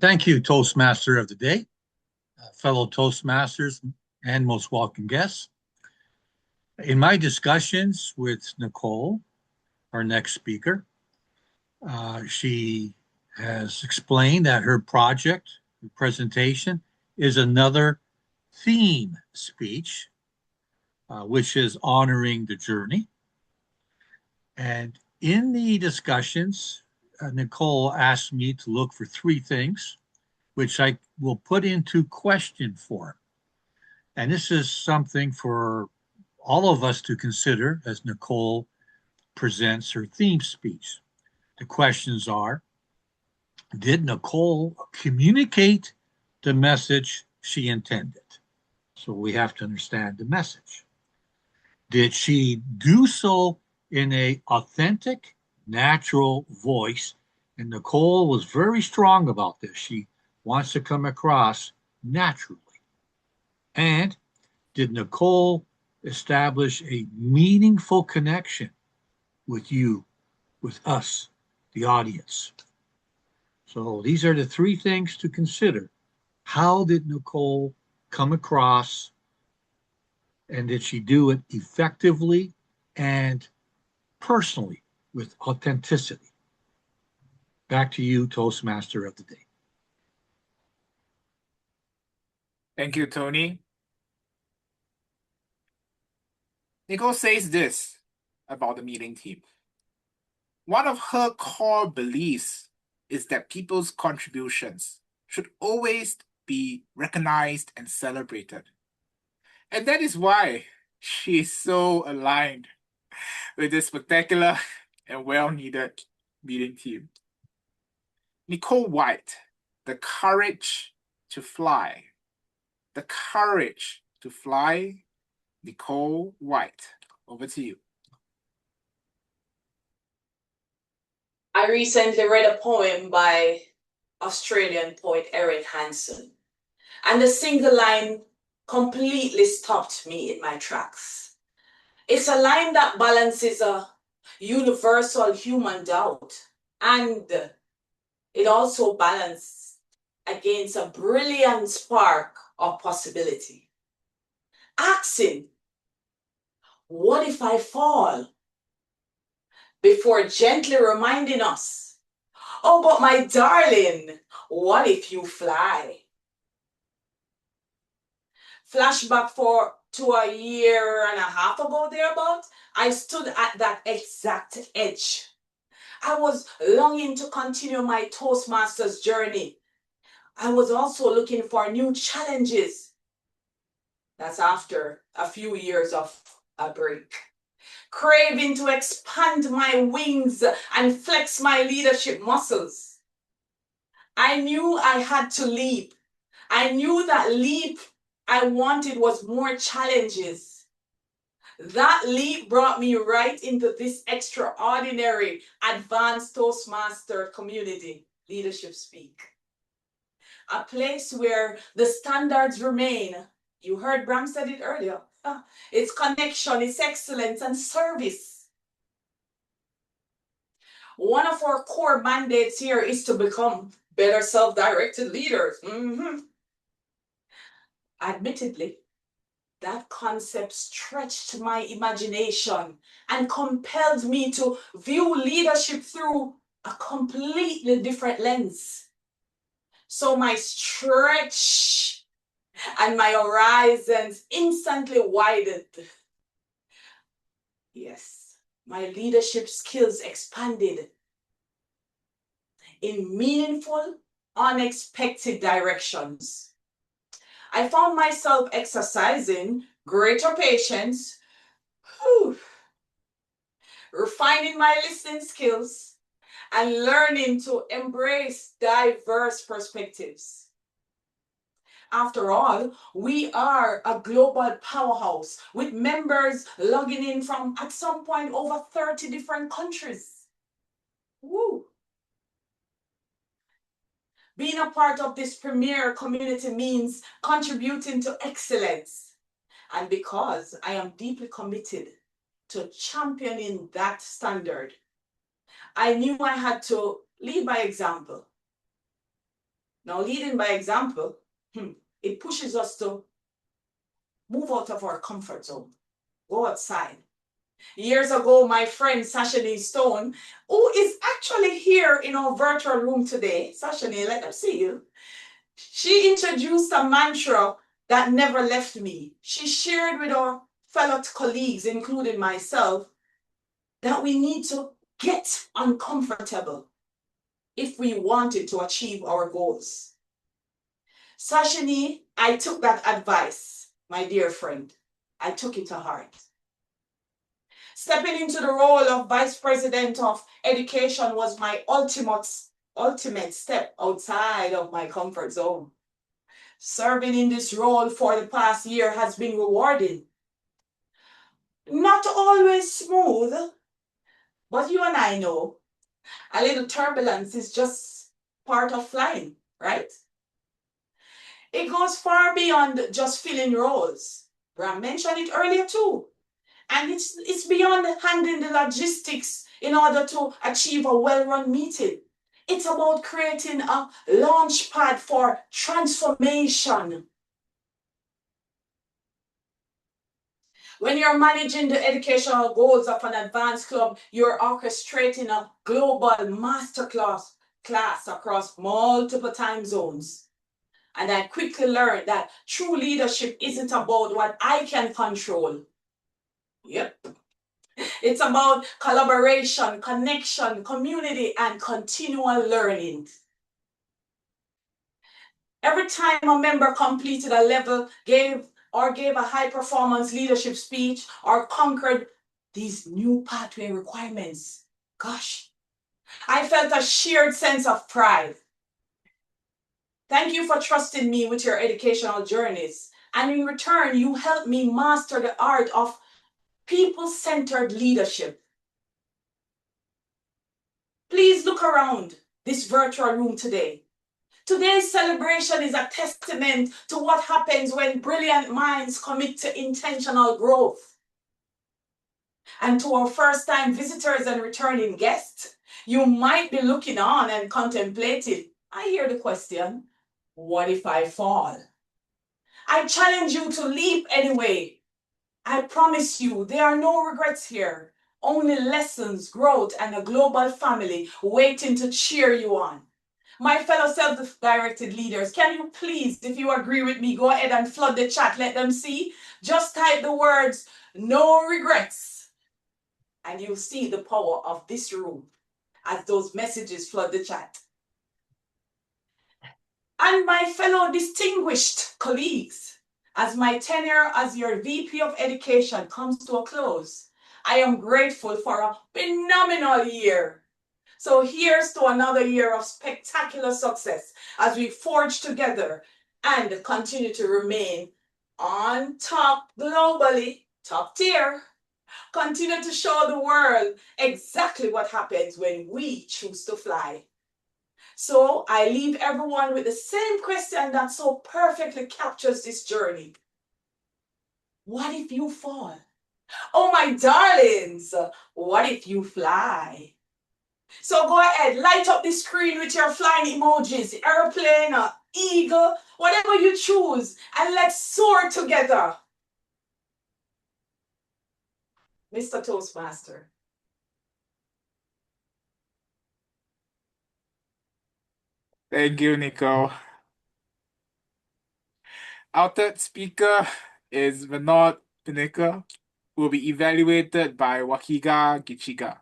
Thank you, Toastmaster of the Day, fellow Toastmasters, and most welcome guests. In my discussions with Nicole, our next speaker, she has explained that her project, her presentation, is another theme speech, which is honoring the journey. And in the discussions, Nicole asked me to look for three things, which I will put into question form. And this is something for all of us to consider as Nicole presents her theme speech. The questions are, did Nicole communicate the message she intended? So we have to understand the message. Did she do so in an authentic, natural voice? And Nicole was very strong about this. She wants to come across naturally. And did Nicole establish a meaningful connection with you, with us, the audience? So these are the three things to consider. How did Nicole come across, and did she do it effectively and personally with authenticity? Back to you, Toastmaster of the Day. Thank you, Tony. Nicole says this about the meeting team. One of her core beliefs is that people's contributions should always be recognized and celebrated. And that is why she is so aligned with this spectacular and well-needed meeting team. Nicole Whyte, the courage to fly. The courage to fly. Nicole Whyte, over to you. I recently read a poem by Australian poet Eric Hansen, and a single line completely stopped me in my tracks. It's a line that balances a universal human doubt, and it also balances against a brilliant spark of possibility. Asking, what if I fall? Before gently reminding us, oh, but my darling, what if you fly? Flashback to a year and a half ago thereabout, I stood at that exact edge. I was longing to continue my Toastmasters journey. I was also looking for new challenges. That's after a few years of a break. Craving to expand my wings and flex my leadership muscles. I knew I had to leap. I knew that leap I wanted was more challenges. That leap brought me right into this extraordinary advanced Toastmaster community, Leadership Speak. A place where the standards remain. You heard Brahm said it earlier. It's connection, it's excellence and service. One of our core mandates here is to become better self-directed leaders. Admittedly, that concept stretched my imagination and compelled me to view leadership through a completely different lens. So my stretch and my horizons instantly widened. Yes, my leadership skills expanded in meaningful, unexpected directions. I found myself exercising greater patience, refining my listening skills, and learning to embrace diverse perspectives. After all, we are a global powerhouse with members logging in from, at some point, over 30 different countries. Woo! Being a part of this premier community means contributing to excellence. And because I am deeply committed to championing that standard, I knew I had to lead by example. Now, leading by example, it pushes us to move out of our comfort zone, go outside. Years ago, my friend Sashani Stone, who is actually here in our virtual room today, Sashani, let them see you. She introduced a mantra that never left me. She shared with our fellow colleagues, including myself, that we need to get uncomfortable if we wanted to achieve our goals. Sashani, I took that advice, my dear friend. I took it to heart. Stepping into the role of Vice President of Education was my ultimate step outside of my comfort zone. Serving in this role for the past year has been rewarding. Not always smooth, but you and I know a little turbulence is just part of flying, right? It goes far beyond just filling roles. Brahm mentioned it earlier too. And it's beyond handling the logistics in order to achieve a well-run meeting. It's about creating a launch pad for transformation. When you're managing the educational goals of an advanced club, you're orchestrating a global masterclass across multiple time zones. And I quickly learned that true leadership isn't about what I can control. Yep. It's about collaboration, connection, community, and continual learning. Every time a member completed a level, gave a high-performance leadership speech, or conquered these new pathway requirements, gosh, I felt a shared sense of pride. Thank you for trusting me with your educational journeys. And in return, you helped me master the art of people-centered leadership. Please look around this virtual room today. Today's celebration is a testament to what happens when brilliant minds commit to intentional growth. And to our first-time visitors and returning guests, you might be looking on and contemplating. I hear the question, what if I fall? I challenge you to leap anyway. I promise you, there are no regrets here. Only lessons, growth, and a global family waiting to cheer you on. My fellow self-directed leaders, can you please, if you agree with me, go ahead and flood the chat, let them see. Just type the words, no regrets, and you'll see the power of this room as those messages flood the chat. And my fellow distinguished colleagues, as my tenure as your VP of Education comes to a close, I am grateful for a phenomenal year. So here's to another year of spectacular success as we forge together and continue to remain on top globally, top tier. Continue to show the world exactly what happens when we choose to fly. So I leave everyone with the same question that so perfectly captures this journey. What if you fall? Oh, my darlings, what if you fly? So go ahead, light up the screen with your flying emojis, airplane, eagle, whatever you choose, and let's soar together. Mr. Toastmaster. Thank you, Nicole. Our third speaker is Vinod, Panicker, who will be evaluated by Wahiga Gichinga.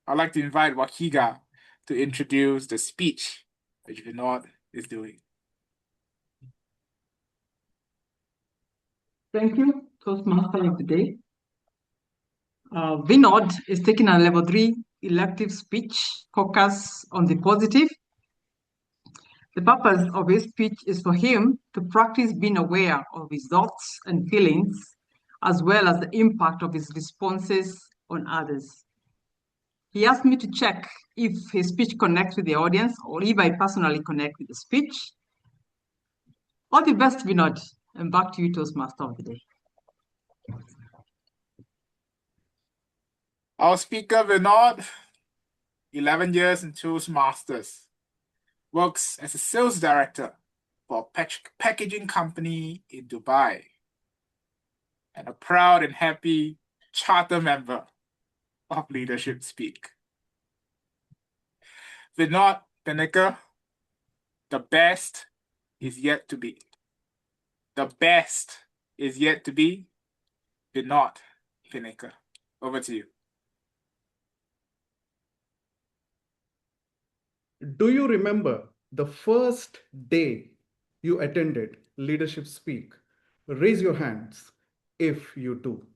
I'd like to invite Wahiga to introduce the speech which Vinod is doing. Thank you, Toastmaster of the day. Vinod is taking a level 3 elective speech, focus on the positive. The purpose of his speech is for him to practice being aware of his thoughts and feelings, as well as the impact of his responses on others. He asked me to check if his speech connects with the audience or if I personally connect with the speech. All the best, Vinod, and back to you, Toastmaster of the day. Our speaker, Vinod, 11 years in Toastmasters, works as a sales director for a packaging company in Dubai, and a proud and happy charter member of Leadership Speak. Vinod, Panicker, the best is yet to be. The best is yet to be. Vinod, Panicker. Over to you. Do you remember the first day you attended Leadership Speak? Raise your hands if you do.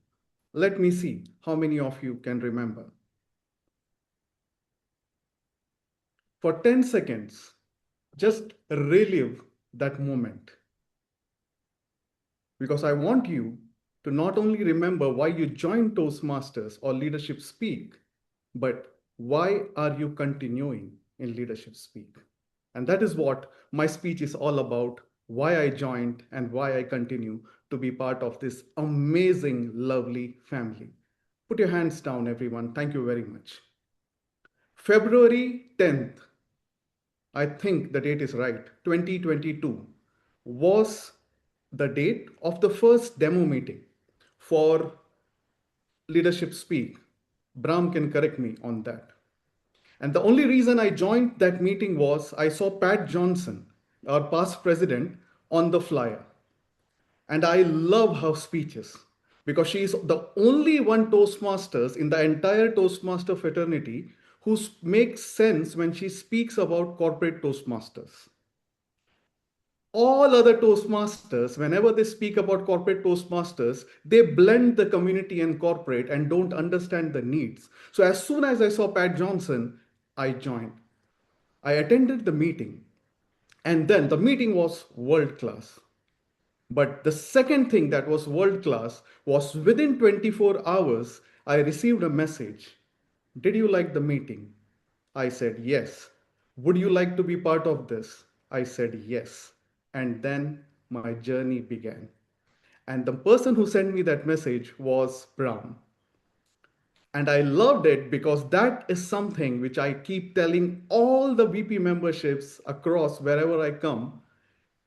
Let me see how many of you can remember. For 10 seconds, just relive that moment. Because I want you to not only remember why you joined Toastmasters or Leadership Speak, but why are you continuing in Leadership Speak? And that is what my speech is all about, why I joined and why I continue to be part of this amazing, lovely family. Put your hands down, everyone. Thank you very much. February 10th, I think the date is right, 2022, was the date of the first demo meeting for Leadership Speak. Brahm can correct me on that. And the only reason I joined that meeting was I saw Pat Johnson, our past president, on the flyer. And I love her speeches because she is the only one Toastmasters in the entire Toastmaster fraternity who makes sense when she speaks about corporate Toastmasters. All other Toastmasters, whenever they speak about corporate Toastmasters, they blend the community and corporate and don't understand the needs. So as soon as I saw Pat Johnson, I joined. I attended the meeting, and then the meeting was world class. But the second thing that was world class was within 24 hours, I received a message. Did you like the meeting? I said, yes. Would you like to be part of this? I said, yes. And then my journey began. And the person who sent me that message was Brahm. And I loved it because that is something which I keep telling all the VP memberships across wherever I come.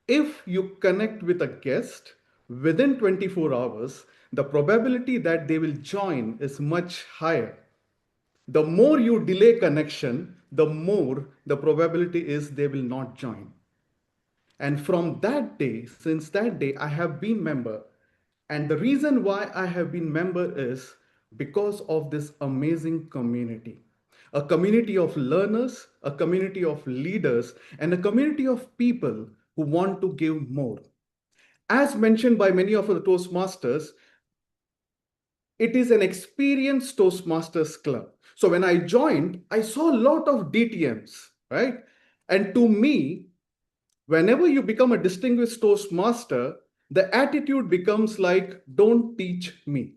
If you connect with a guest within 24 hours, the probability that they will join is much higher. The more you delay connection, the more the probability is they will not join. And from that day, since that day, I have been member. And the reason why I have been member is because of this amazing community. A community of learners, a community of leaders, and a community of people who want to give more. As mentioned by many of the Toastmasters, it is an experienced Toastmasters club. So when I joined, I saw a lot of DTMs, right? And to me, whenever you become a distinguished Toastmaster, the attitude becomes like, don't teach me.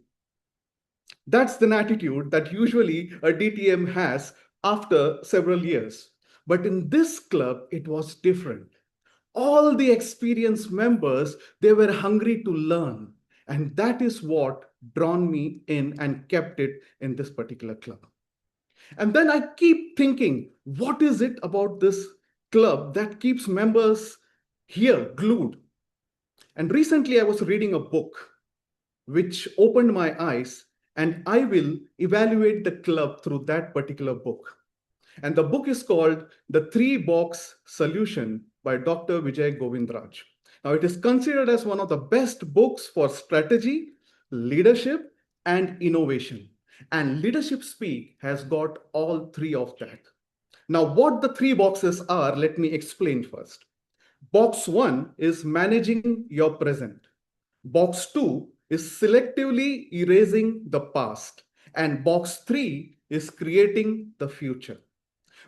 That's the attitude that usually a DTM has after several years. But in this club, it was different. All the experienced members, they were hungry to learn. And that is what drawn me in and kept it in this particular club. And then I keep thinking, what is it about this club that keeps members here glued? And recently I was reading a book which opened my eyes, and I will evaluate the club through that particular book. And the book is called The Three-Box Solution by Dr. Vijay Govindraj. Now, it is considered as one of the best books for strategy, leadership, and innovation. And Leadership Speak has got all three of that. Now, what the three boxes are, let me explain first. Box 1 is managing your present. Box 2 is selectively erasing the past. And box 3 is creating the future.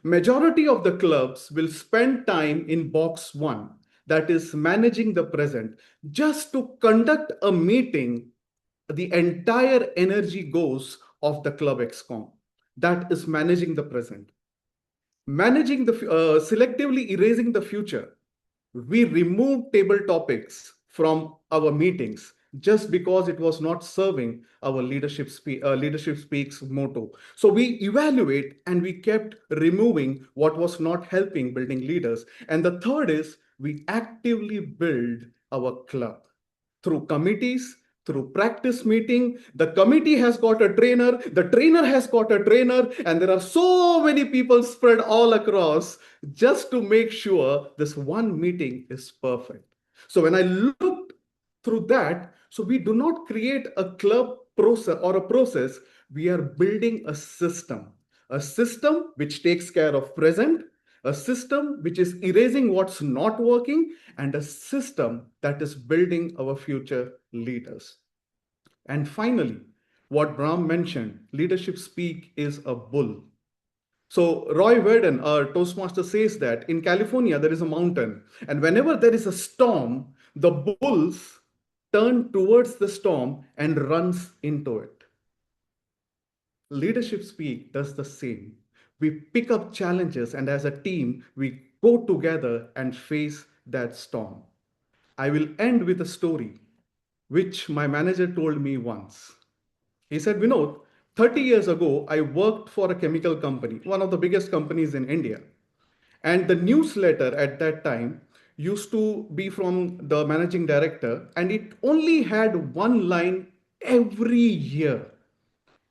Majority of the clubs will spend time in box 1, that is managing the present. Just to conduct a meeting, the entire energy goes of the club excom. That is managing the present. Managing the selectively erasing the future. We removed table topics from our meetings just because it was not serving our leadership speaks motto. So we evaluate and we kept removing what was not helping building leaders. And the third is we actively build our club through committees, through practice meeting. The committee has got a trainer, the trainer has got a trainer, and there are so many people spread all across just to make sure this one meeting is perfect. So when I looked through that, so we do not create a club process or a process, we are building a system which takes care of present, a system which is erasing what's not working, and a system that is building our future leaders. And finally, what Brahm mentioned, leadership speak is a bull. So Roy Verdon, our Toastmaster, says that in California, there is a mountain, and whenever there is a storm, the bulls turn towards the storm and runs into it. Leadership speak does the same. We pick up challenges, and as a team, we go together and face that storm. I will end with a story which my manager told me once. He said, Vinod, 30 years ago, I worked for a chemical company, one of the biggest companies in India. And the newsletter at that time used to be from the managing director, and it only had one line every year.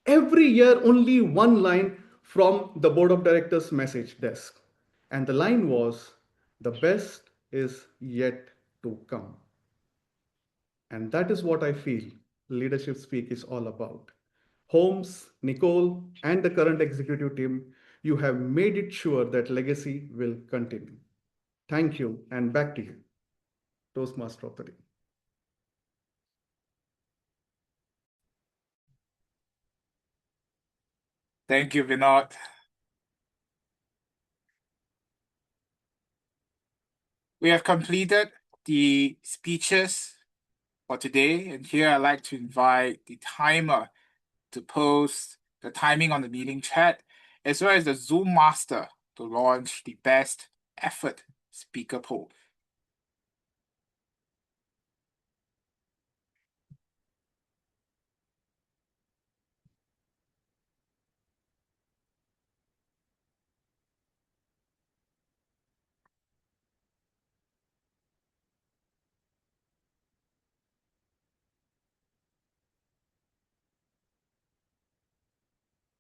Every year, only one line from the board of directors message desk. And the line was, the best is yet to come. And that is what I feel Leadership Speak is all about. Holmes, Nicole, and the current executive team, you have made it sure that legacy will continue. Thank you, and back to you, Toastmaster of the Day. Thank you, Vinod. We have completed the speeches for today, and here I'd like to invite the timer to post the timing on the meeting chat, as well as the Zoom master to launch the best effort speaker poll.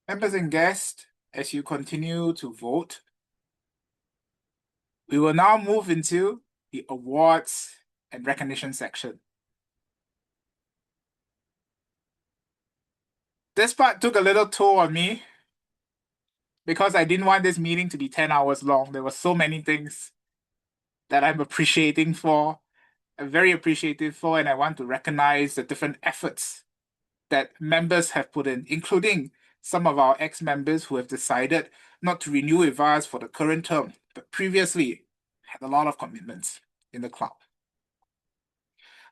Members and guests, as you continue to vote, we will now move into the awards and recognition section. This part took a little toll on me because I didn't want this meeting to be 10 hours long. There were so many things that I'm appreciating for, I'm very appreciative for, and I want to recognize the different efforts that members have put in, including some of our ex-members who have decided not to renew with us for the current term, but previously had a lot of commitments in the club.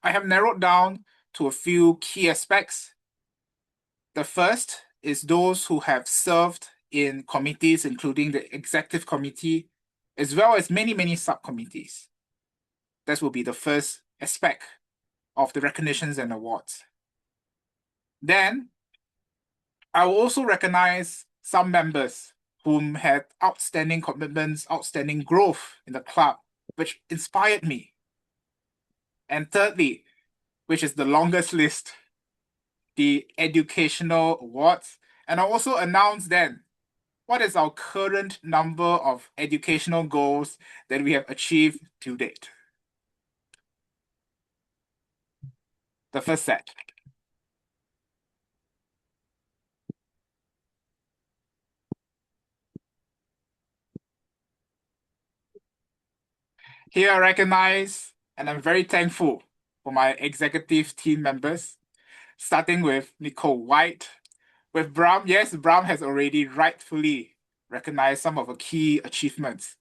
I have narrowed down to a few key aspects. The first is those who have served in committees, including the executive committee, as well as many, many subcommittees. This will be the first aspect of the recognitions and awards. Then, I will also recognize some members whom had outstanding commitments, outstanding growth in the club, which inspired me. And thirdly, which is the longest list, the educational awards. And I'll also announce then what is our current number of educational goals that we have achieved to date. The first set. Here I recognize, and I'm very thankful for my executive team members, starting with Nicole Whyte. With Brahm, yes, Brahm has already rightfully recognize some of her key achievements.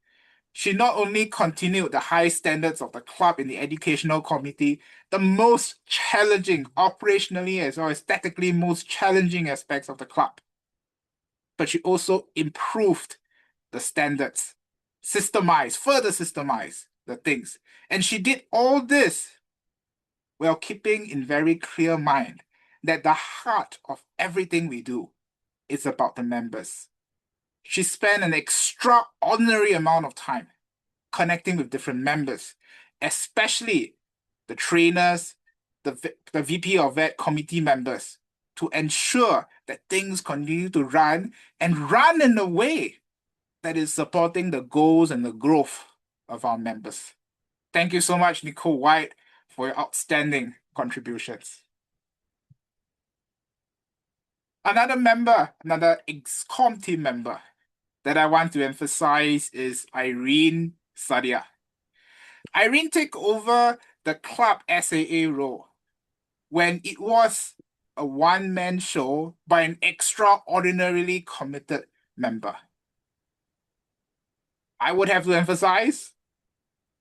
She not only continued the high standards of the club in the educational committee, the most challenging, operationally as well as tactically most challenging aspects of the club, but she also improved the standards, further systemized the things. And she did all this while keeping in very clear mind that the heart of everything we do is about the members. She spent an extraordinary amount of time connecting with different members, especially the trainers, the VP of Vet committee members, to ensure that things continue to run and run in a way that is supporting the goals and the growth of our members. Thank you so much, Nicole Whyte, for your outstanding contributions. Another ex-com team member that I want to emphasize is Irene Sadia. Irene took over the club SAA role when it was a one-man show by an extraordinarily committed member. I would have to emphasize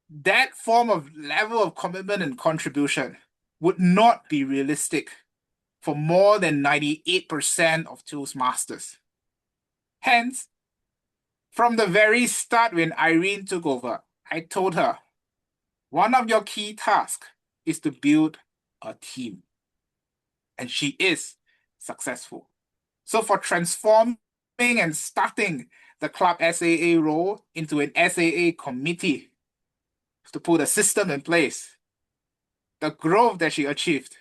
that form of level of commitment and contribution would not be realistic for more than 98% of Toastmasters. Hence, from the very start when Irene took over, I told her, one of your key tasks is to build a team. And she is successful. So for transforming and starting the club SAA role into an SAA committee to put a system in place, the growth that she achieved,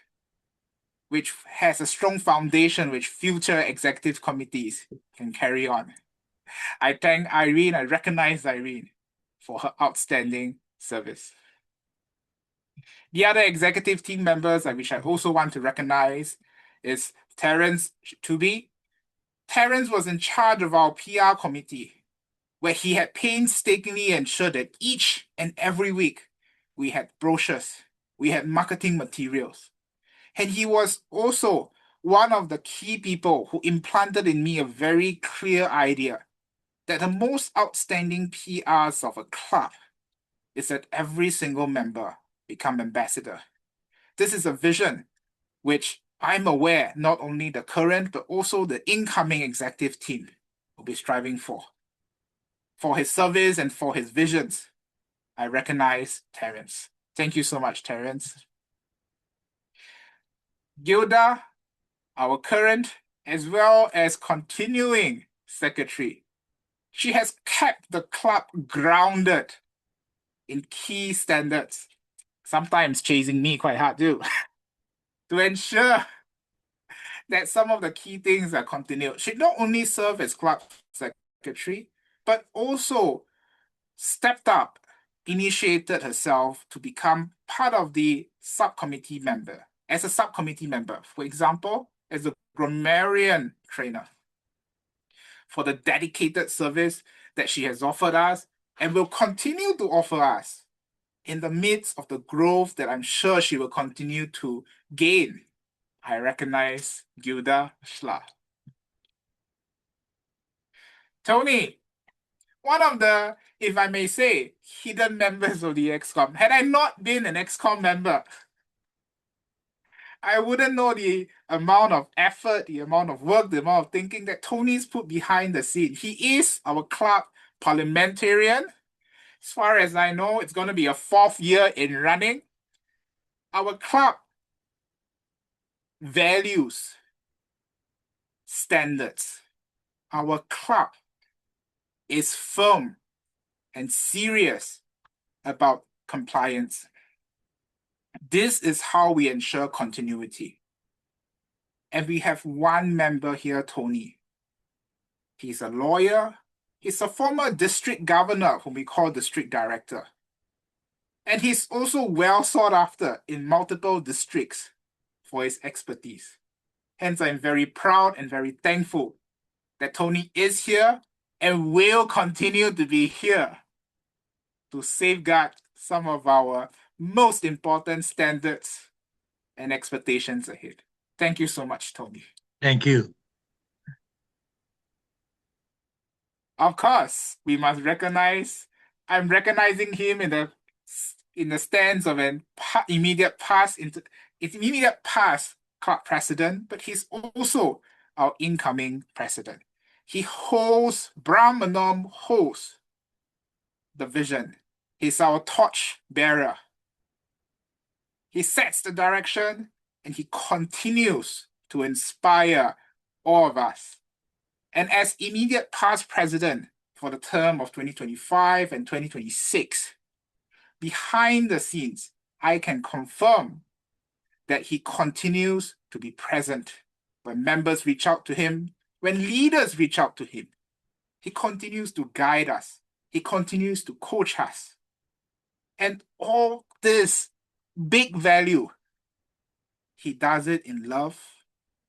which has a strong foundation which future executive committees can carry on. I thank Irene, I recognize Irene for her outstanding service. The other executive team members, which I also want to recognize, is Terence Tubi. Terence was in charge of our PR committee, where he had painstakingly ensured that each and every week we had brochures, we had marketing materials. And he was also one of the key people who implanted in me a very clear idea that the most outstanding PRs of a club is that every single member become ambassador. This is a vision which I'm aware not only the current but also the incoming executive team will be striving for. For his service and for his visions, I recognize Terence. Thank you so much, Terence. Gilda, our current as well as continuing secretary, she has kept the club grounded in key standards, sometimes chasing me quite hard too, to ensure that some of the key things are continued. She not only served as club secretary, but also stepped up, initiated herself to become part of the subcommittee member, as a subcommittee member, for example, as a grammarian trainer, for the dedicated service that she has offered us and will continue to offer us in the midst of the growth that I'm sure she will continue to gain. I recognize Gilda Shlah. Tony, one of the, if I may say, hidden members of the XCOM. Had I not been an XCOM member, I wouldn't know the amount of effort, the amount of work, the amount of thinking that Tony's put behind the scene. He is our club parliamentarian. As far as I know, it's going to be a 4th year in running. Our club values standards. Our club is firm and serious about compliance. This is how we ensure continuity. And we have one member here, Tony. He's a lawyer. He's a former district governor whom we call district director. And he's also well sought after in multiple districts for his expertise. Hence, I'm very proud and very thankful that Tony is here and will continue to be here to safeguard some of our most important standards and expectations ahead. Thank you so much, Tony. Thank you. Of course, we must recognize. I'm recognizing him in the stance of an immediate past club president, but he's also our incoming president. He holds Brahm holds the vision. He's our torch bearer. He sets the direction and he continues to inspire all of us. And as immediate past president for the term of 2025 and 2026, behind the scenes, I can confirm that he continues to be present when members reach out to him, when leaders reach out to him. He continues to guide us. He continues to coach us. And all this big value, he does it in love,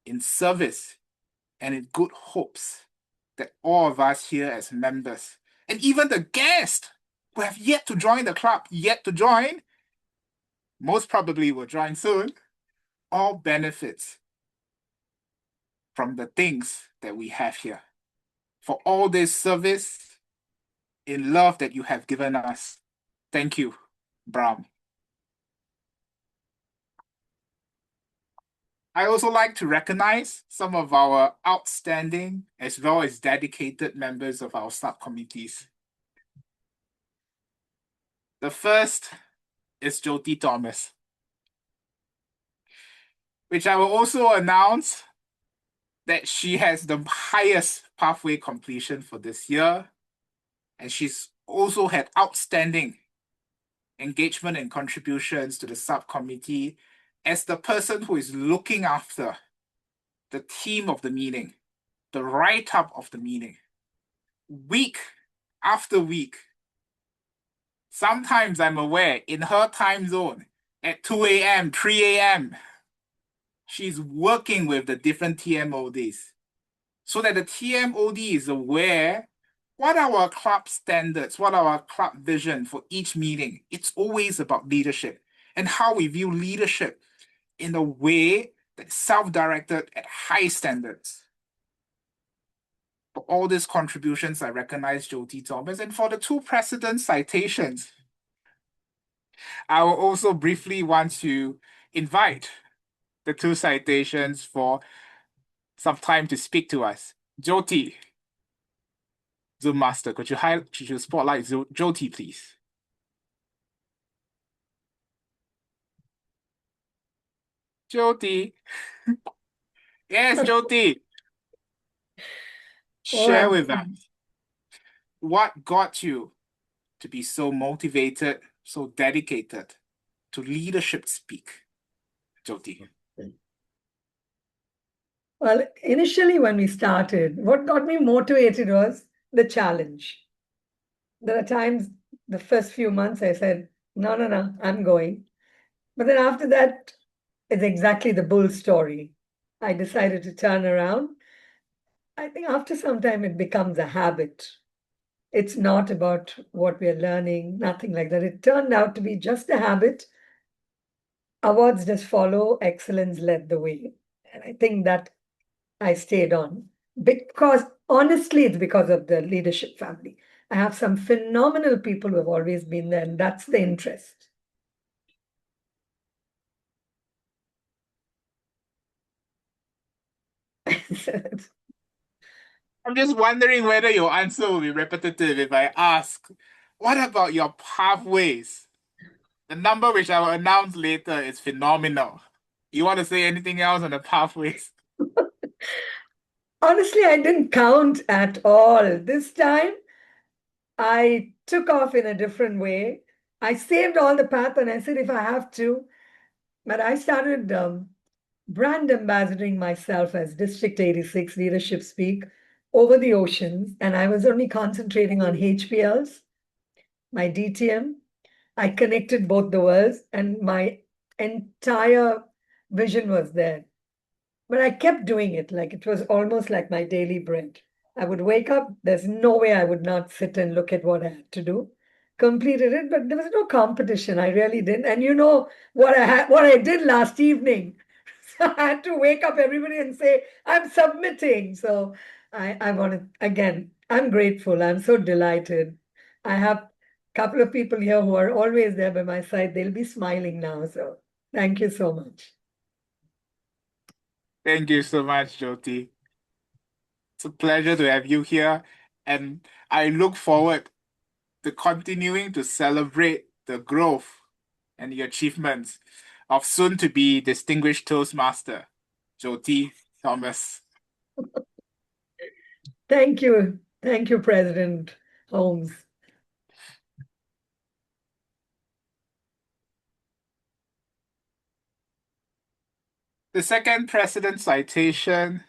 in service, and in good hopes that all of us here as members, and even the guests who have yet to join the club, most probably will join soon, all benefits from the things that we have here. For all this service in love that you have given us, thank you, Brahm. I also like to recognize some of our outstanding as well as dedicated members of our subcommittees. The first is Jyoti Thomas, which I will also announce that she has the highest pathway completion for this year, and she's also had outstanding engagement and contributions to the subcommittee as the person who is looking after the theme of the meeting, the write-up of the meeting, week after week. Sometimes I'm aware in her time zone at 2 a.m., 3 a.m., she's working with the different TMODs so that the TMOD is aware what are our club standards, what are our club vision for each meeting. It's always about leadership and how we view leadership in a way that's self-directed at high standards. For all these contributions, I recognize Jyoti Thomas. And for the 2 precedent citations, I will also briefly want to invite the 2 citations for some time to speak to us. Jyoti, Zoom Master, could you spotlight Jyoti, please? Jyoti. Yes, Jyoti. Share with us what got you to be so motivated, so dedicated to leadership speak. Jyoti. Well, initially when we started, what got me motivated was the challenge. There are times, the first few months, I said, no, I'm going. But then after that, it's exactly the bull story. I decided to turn around. I think after some time, it becomes a habit. It's not about what we're learning, nothing like that. It turned out to be just a habit. Awards just follow, excellence led the way. And I think that I stayed on because honestly, it's because of the leadership family. I have some phenomenal people who have always been there, and that's the interest. I'm just wondering whether your answer will be repetitive if I ask, what about your pathways? The number which I will announce later is phenomenal. You want to say anything else on the pathways? Honestly, I didn't count at all. This time, I took off in a different way. I saved all the path and I said, if I have to, but I started brand ambassadoring myself as District 86 Leadership Speak over the oceans. And I was only concentrating on HPLs, my DTM. I connected both the worlds and my entire vision was there. But I kept doing it, like it was almost like my daily bread. I would wake up, there's no way I would not sit and look at what I had to do. Completed it, but there was no competition. I really didn't. And you know what I did last evening. So I had to wake up everybody and say, I'm submitting. So I wanted, again, I'm grateful. I'm so delighted. I have a couple of people here who are always there by my side. They'll be smiling now. So thank you so much. Thank you so much, Jyoti. It's a pleasure to have you here, and I look forward to continuing to celebrate the growth and the achievements of soon-to-be distinguished Toastmaster, Jyoti Thomas. Thank you. Thank you, President Holmes. The second precedent citation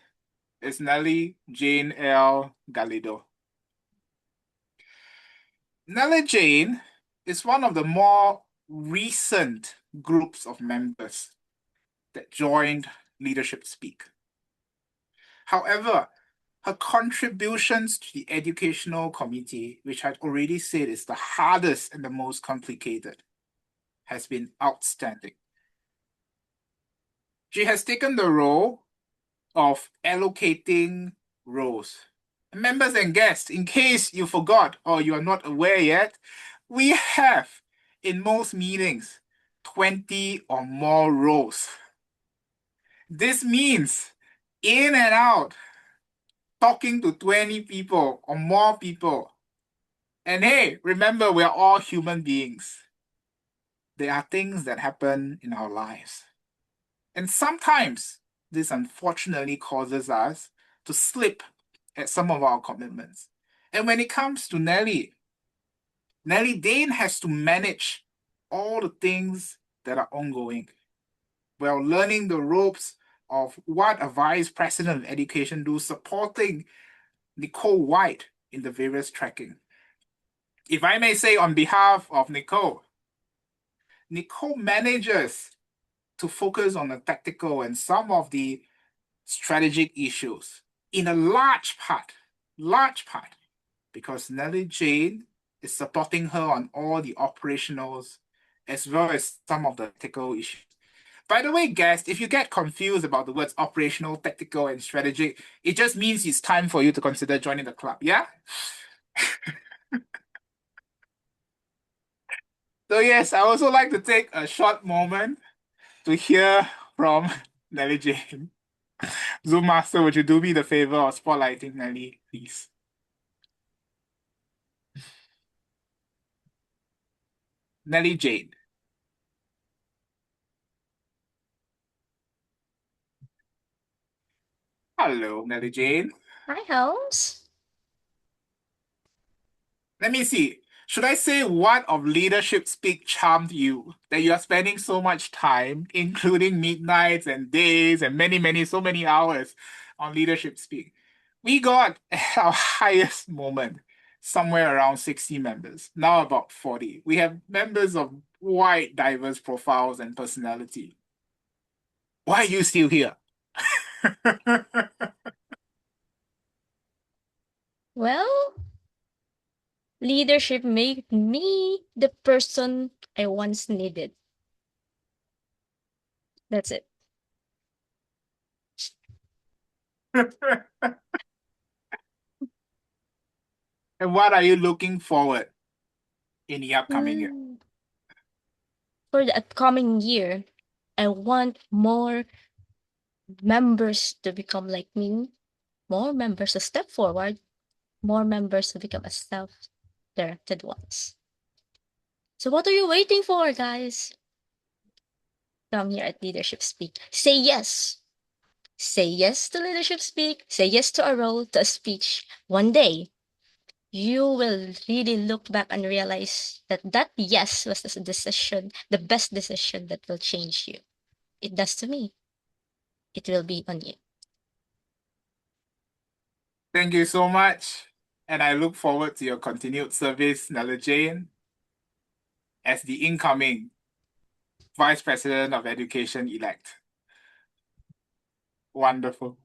is Nelly Jane L. Galido. Nelly Jane is one of the more recent groups of members that joined Leadership Speak. However, her contributions to the educational committee, which I'd already said is the hardest and the most complicated, has been outstanding. She has taken the role of allocating roles. Members and guests, in case you forgot or you are not aware yet, we have, in most meetings, 20 or more rows. This means in and out, talking to 20 people or more people. And hey, remember, we're all human beings. There are things that happen in our lives. And sometimes this unfortunately causes us to slip at some of our commitments. And when it comes to Nelly Dane has to manage all the things that are ongoing while learning the ropes of what a vice president of education do, supporting Nicole Whyte in the various tracking. If I may say on behalf of Nicole manages to focus on the tactical and some of the strategic issues in a large part, because Nelly Jane is supporting her on all the operationals as well as some of the tactical issues. By the way, guys, if you get confused about the words operational, tactical, and strategic, it just means it's time for you to consider joining the club, yeah? So yes, I also like to take a short moment to hear from Nelly Jane. Zoom Master, would you do me the favor of spotlighting Nelly, please? Nelly Jane. Hello, Nelly Jane. Hi, Holmes. Let me see. Should I say what of Leadership Speak charmed you that you are spending so much time, including midnights and days and so many hours on Leadership Speak? We got our highest moment somewhere around 60 members, now about 40. We have members of wide, diverse profiles and personality. Why are you still here? Well, leadership made me the person I once needed. That's it. And what are you looking forward in the upcoming year? For the upcoming year, I want more members to become like me, more members to step forward, more members to become as self-directed ones. So what are you waiting for, guys? Come here at Leadership Speak. Say yes. Say yes to Leadership Speak. Say yes to a role, to a speech. One day, you will really look back and realize that that yes was the decision, the best decision that will change you. It does to me. It will be on you. Thank you so much. And I look forward to your continued service, Nelly Jane, as the incoming Vice President of Education elect. Wonderful.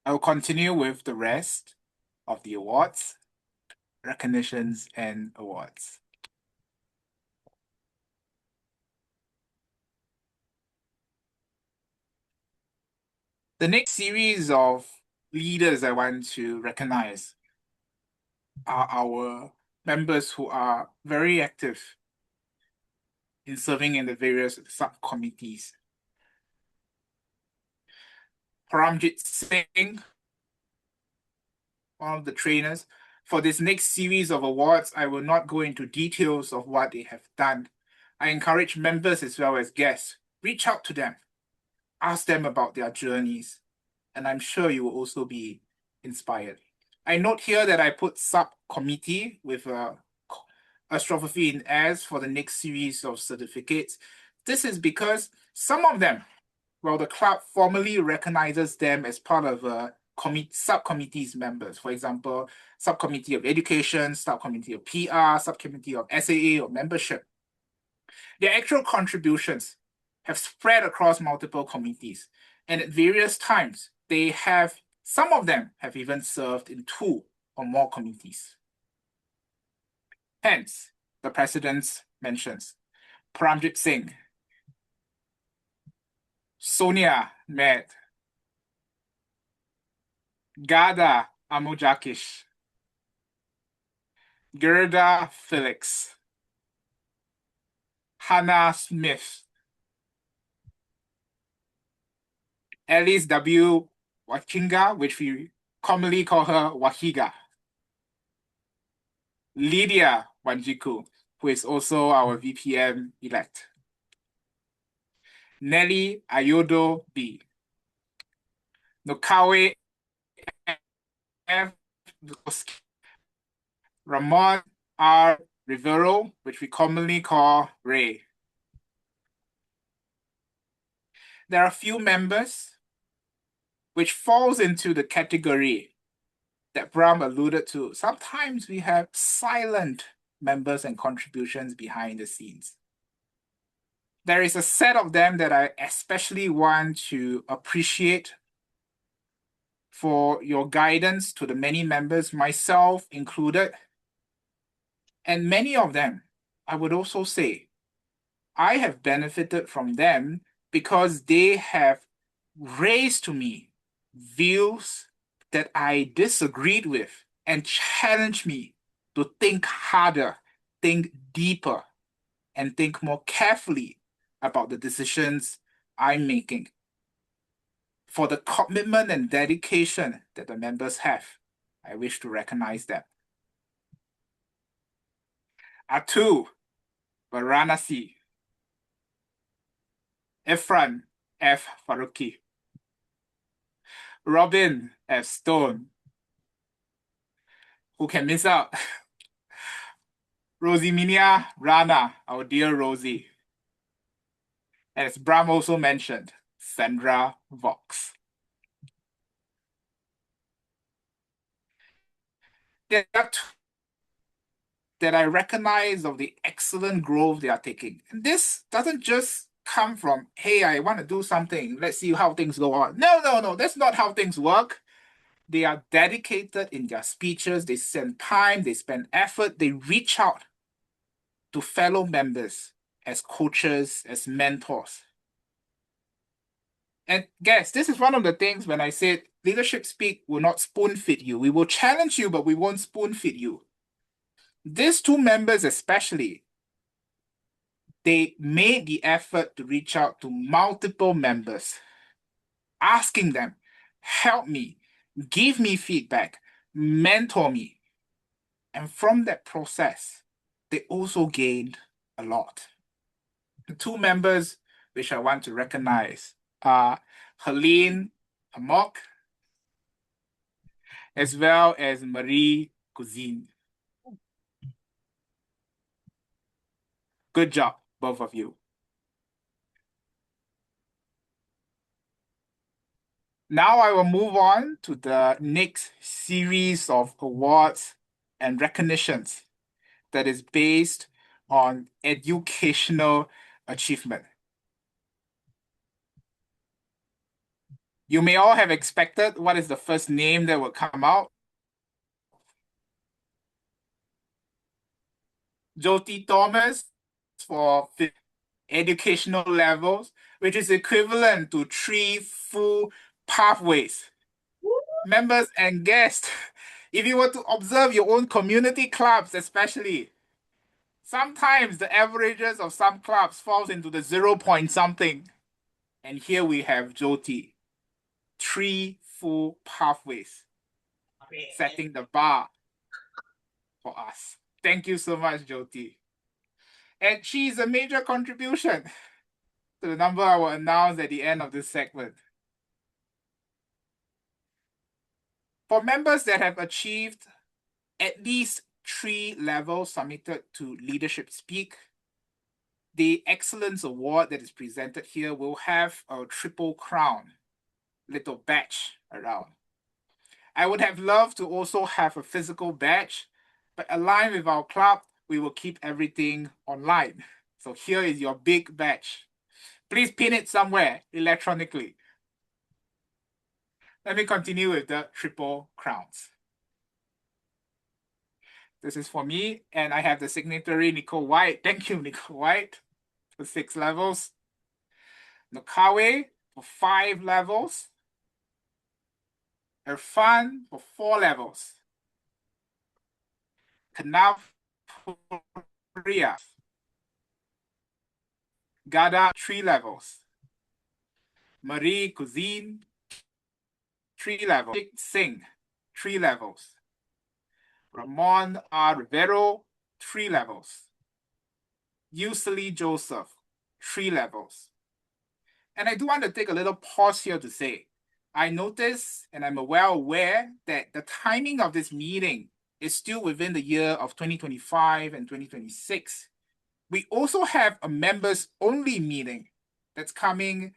I'll continue with the rest of the awards. recognitions, and awards. The next series of leaders I want to recognize are our members who are very active in serving in the various subcommittees. Paramjit Singh, one of the trainers. For this next series of awards, I will not go into details of what they have done. I encourage members as well as guests, reach out to them, ask them about their journeys, and I'm sure you will also be inspired. I note here that I put subcommittee with a apostrophe in S for the next series of certificates. This is because some of them, well, the club formally recognizes them as part of a subcommittees members. For example, subcommittee of education, subcommittee of PR, subcommittee of SAA or membership. Their actual contributions have spread across multiple committees, and at various times, some of them have even served in 2 or more committees. Hence, the President's mentions Paramjit Singh, Sonia Med, Gada Amujakish, Gilda Felix, Hannah Smith, Alice W. Gichinga, which we commonly call her Wahiga, Lydia Wanjiku, who is also our VPM-elect, Nelly Ayodo B, Nokawe F. Ramon R. Rivero, which we commonly call Ray. There are a few members which falls into the category that Brahm alluded to. Sometimes we have silent members and contributions behind the scenes. There is a set of them that I especially want to appreciate for your guidance to the many members, myself included. And many of them, I would also say, I have benefited from them because they have raised to me views that I disagreed with and challenged me to think harder, think deeper, and think more carefully about the decisions I'm making. For the commitment and dedication that the members have, I wish to recognize them. Atu Varanasi, Efran F. Faruqi, Robin F. Stone, who can miss out? Rosiminia Rana, our dear Rosie. As Brahm also mentioned, Sandra Valks. There are two that I recognize of the excellent growth they are taking. And this doesn't just come from, hey, I want to do something, let's see how things go on. No, that's not how things work. They are dedicated in their speeches, they spend time, they spend effort, they reach out to fellow members as coaches, as mentors. And guys, this is one of the things when I said leadership speak will not spoon feed you. We will challenge you, but we won't spoon feed you. These 2 members especially, they made the effort to reach out to multiple members, asking them, help me, give me feedback, mentor me. And from that process, they also gained a lot. The 2 members which I want to recognize are Helene Amok, as well as Marie Cousine. Good job, both of you. Now I will move on to the next series of awards and recognitions that is based on educational achievement. You may all have expected what is the first name that will come out. Jyoti Thomas for educational levels, which is equivalent to 3 full pathways. Members and guests, if you were to observe your own community clubs especially, sometimes the averages of some clubs falls into the 0 point something. And here we have Jyoti, 3 full pathways, setting the bar for us. Thank you so much, Jyoti. And she's a major contribution to the number I will announce at the end of this segment. For members that have achieved at least 3 levels submitted to Leadership Speak, the Excellence Award that is presented here will have a triple crown, little badge around. I would have loved to also have a physical badge, but aligned with our club, we will keep everything online. So here is your big badge. Please pin it somewhere electronically. Let me continue with the triple crowns. This is for me, and I have the signatory Nicole Whyte. Thank you, Nicole Whyte, for 6 levels. Nokawe for 5 levels. Irfan for 4 levels. Kanaf Ria. Gada 3 levels. Marie Cousine 3 levels. Singh 3 levels. Ramon R. Rivero 3 levels. Yuseli Joseph 3 levels. And I do want to take a little pause here to say, I notice and I'm well aware that the timing of this meeting is still within the year of 2025 and 2026. We also have a members only meeting that's coming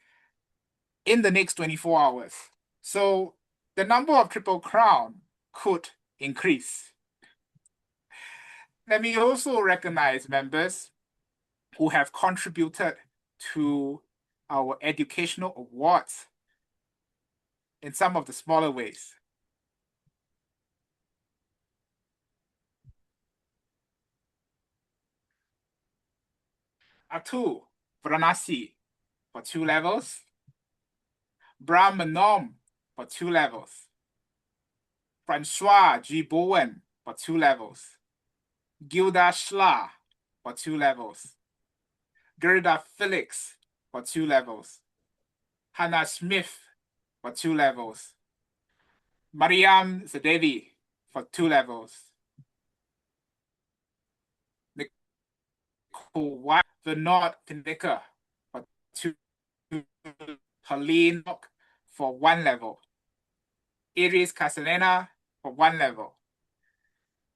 in the next 24 hours. So the number of Triple Crown could increase. Let me also recognize members who have contributed to our educational awards in some of the smaller ways. Atu Varanasi for 2 levels. Brahm for 2 levels. Francois G. Bowen for 2 levels. Gilda Shlah for 2 levels. Gerda Felix for 2 levels. Hannah Smith for 2 levels. Mariam Zadevi for 2 levels. Nicole Whyte, Vinod Panicker for 2 Helene for 1 level. Iris Castellana for 1 level.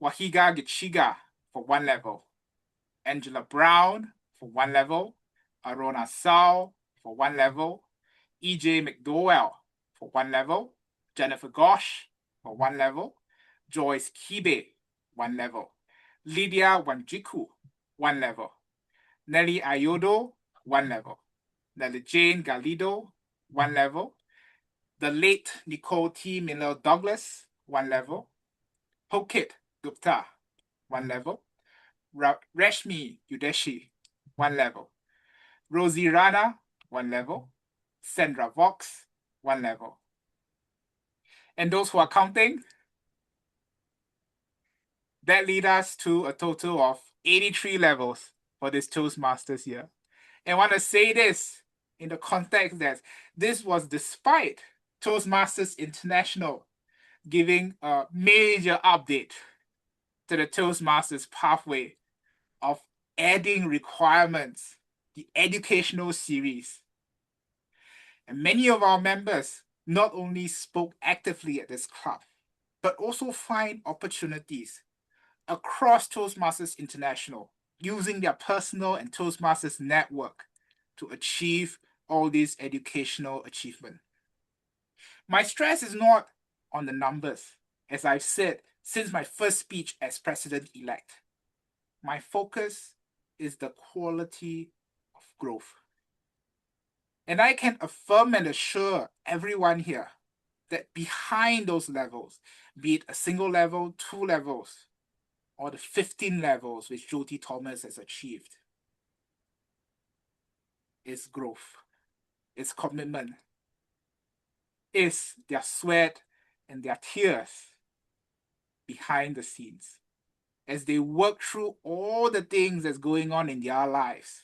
Wahiga Gichinga for 1 level. Angela Brown for 1 level. Arouna for 1 level. EJ McDowell for 1 level. Jennifer Gosh for 1 level. Joyce Kibe, 1 level. Lydia Wanjiku, 1 level. Nelly Ayodo, 1 level. Nelly Jane Galido, 1 level. The late Nicole T. Miller Douglas, 1 level. Pokit Gupta, 1 level. Rashmi Udeshi, 1 level. Rosie Rana, 1 level. Sandra Valks, 1 level. And those who are counting, that leads us to a total of 83 levels for this Toastmasters year. And I want to say this in the context that this was despite Toastmasters International giving a major update to the Toastmasters pathway of adding requirements, the educational series. And many of our members not only spoke actively at this club, but also find opportunities across Toastmasters International using their personal and Toastmasters network to achieve all these educational achievements. My stress is not on the numbers, as I've said since my first speech as president-elect. My focus is the quality of growth. And I can affirm and assure everyone here that behind those levels, be it a single level, 2 levels, or the 15 levels which Jyoti Thomas has achieved is growth, is commitment, is their sweat and their tears behind the scenes as they work through all the things that's going on in their lives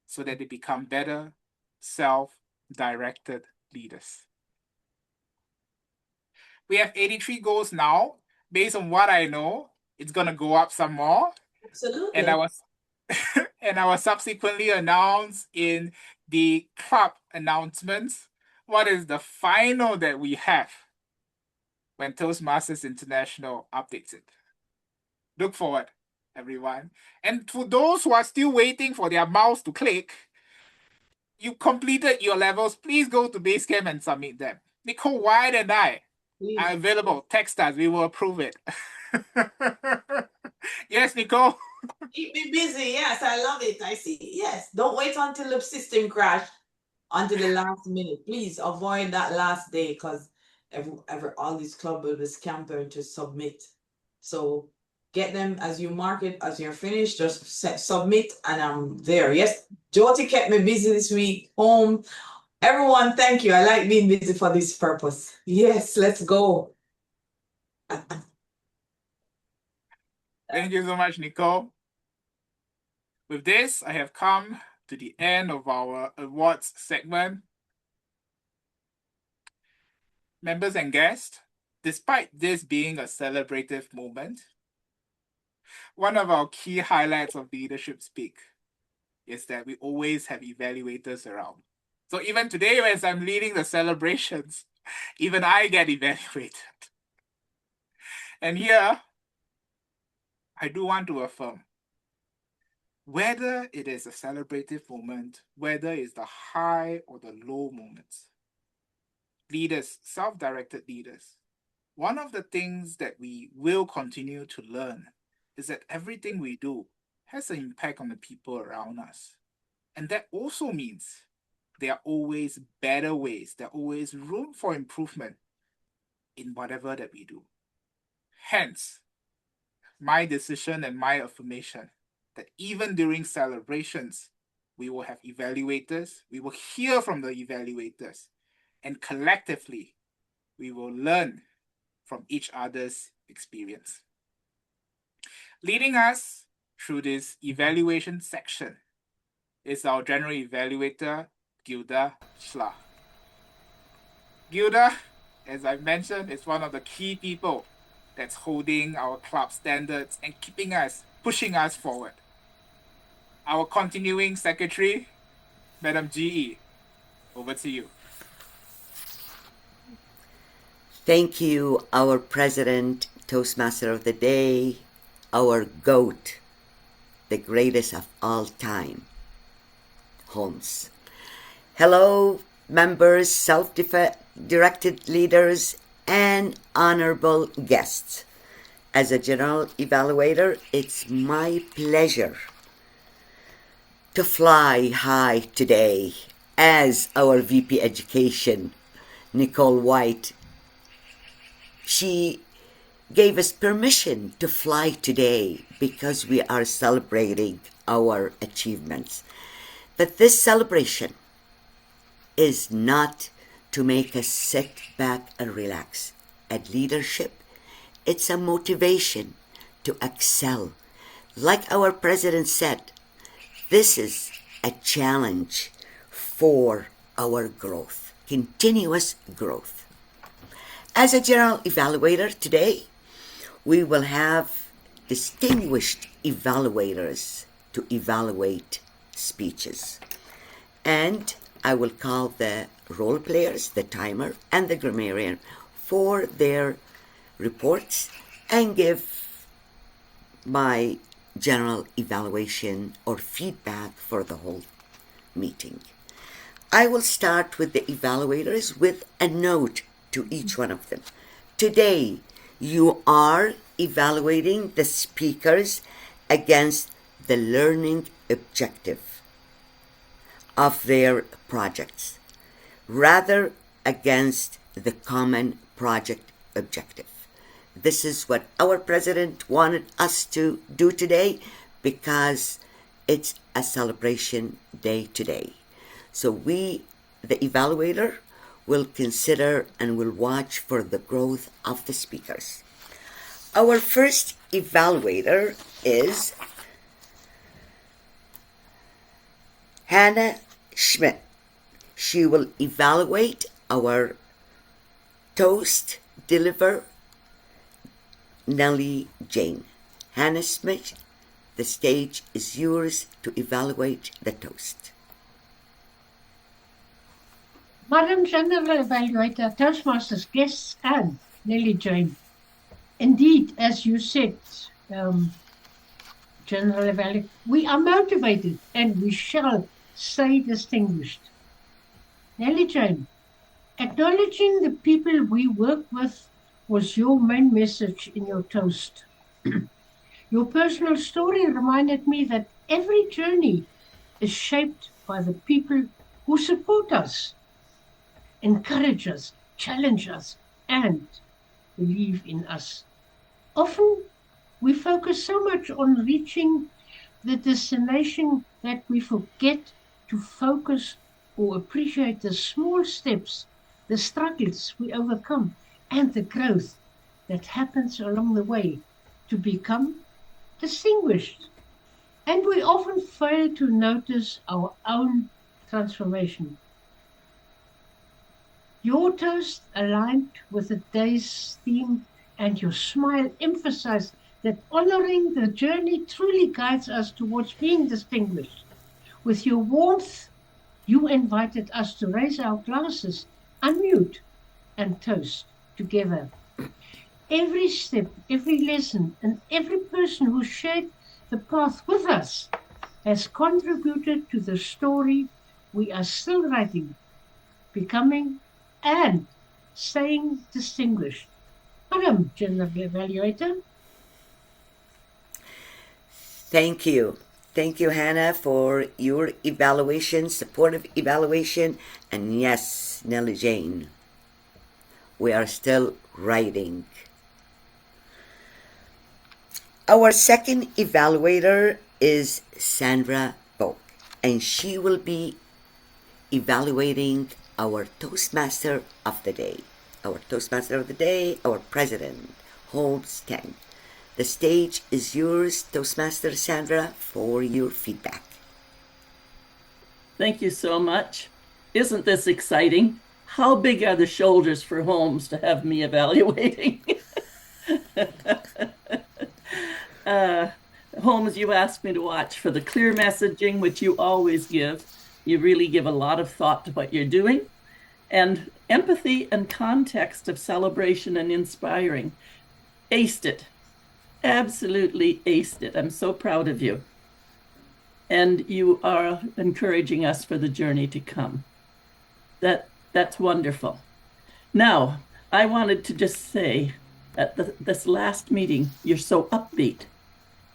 so that they become better, self-directed leaders. We have 83 goals now. Based on what I know, it's going to go up some more. Absolutely. And I was subsequently announced in the club announcements what is the final that we have when Toastmasters International updates it. Look forward, everyone. And for those who are still waiting for their mouse to click, you completed your levels, please go to Basecamp and submit them. Nicole, Whyte, and I are available. Text us, we will approve it. Yes, Nicole? Keep me busy. Yes, I love it. I see. Yes. Don't wait until the system crash until the last minute. Please avoid that last day because all these club will be scampered to submit. So get them as you mark it, as you're finished, just submit and I'm there. Yes, Jyoti kept me busy this week. Home. Everyone, thank you. I like being busy for this purpose. Yes, let's go. Thank you so much, Nicole. With this, I have come to the end of our awards segment. Members and guests, despite this being a celebrative moment, one of our key highlights of Leadership Speak is that we always have evaluators around. So even today, as I'm leading the celebrations, even I get evaluated. And here, I do want to affirm, whether it is a celebrative moment, whether it's the high or the low moments, leaders, self-directed leaders, one of the things that we will continue to learn is that everything we do has an impact on the people around us. And that also means there are always better ways, there are always room for improvement in whatever that we do. Hence, my decision and my affirmation that even during celebrations, we will have evaluators, we will hear from the evaluators, and collectively, we will learn from each other's experience. Leading us through this evaluation section is our General Evaluator, Gilda Shlah. Gilda, as I mentioned, is one of the key people that's holding our club standards and pushing us forward. Our continuing secretary, Madam G.E., over to you. Thank you, our President, Toastmaster of the Day, our GOAT, the greatest of all time, Holmes. Hello, members, self-directed leaders, and honorable guests. As a general evaluator, it's my pleasure to fly high today as our VP Education, Nicole Whyte. She gave us permission to fly today because we are celebrating our achievements. But this celebration is not to make us sit back and relax. At leadership, it's a motivation to excel. Like our president said, this is a challenge for our growth, continuous growth. As a general evaluator today, we will have distinguished evaluators to evaluate speeches. And I will call the role players, the timer, and the grammarian for their reports and give my general evaluation or feedback for the whole meeting. I will start with the evaluators with a note to each one of them. Today, you are evaluating the speakers against the learning objective of their projects, rather against the common project objective. this is what our president wanted us to do today because it's a celebration day today. So we, the evaluator, will consider and will watch for the growth of the speakers. Our first evaluator is Hannah Schmidt. She will evaluate our toast deliver Nelly Jane. Hannah Schmidt, the stage is yours to evaluate the toast. Madam General Evaluator, Toastmasters, guests, and Nelly Jane. Indeed, as you said, General Evaluator, we are motivated and we shall stay distinguished. Nelly Jane, acknowledging the people we work with was your main message in your toast. Your personal story reminded me that every journey is shaped by the people who support us, encourage us, challenge us, and believe in us. Often, we focus so much on reaching the destination that we forget to focus or appreciate the small steps, the struggles we overcome, and the growth that happens along the way to become distinguished. And we often fail to notice our own transformation. Your toast aligned with the day's theme and your smile emphasized that honoring the journey truly guides us towards being distinguished. With your warmth, you invited us to raise our glasses, unmute, and toast together. Every step, every lesson, and every person who shared the path with us has contributed to the story we are still writing, becoming, and staying distinguished. Madam General Evaluator. Thank you. Thank you, Hannah, for your evaluation, supportive evaluation. And yes, Nelly Jane, we are still writing. Our second evaluator is Sandra Valks, and she will be evaluating our Toastmaster of the Day. Our Toastmaster of the Day, our President, Holmes Teng. The stage is yours, Toastmaster Sandra, for your feedback. Thank you so much. Isn't this exciting? How big are the shoulders for Holmes to have me evaluating? Holmes, you asked me to watch for the clear messaging, which you always give. You really give a lot of thought to what you're doing. And empathy and context of celebration and inspiring. Aced it. Absolutely aced it. I'm so proud of you. And you are encouraging us for the journey to come. That's wonderful. Now, I wanted to just say at this last meeting, you're so upbeat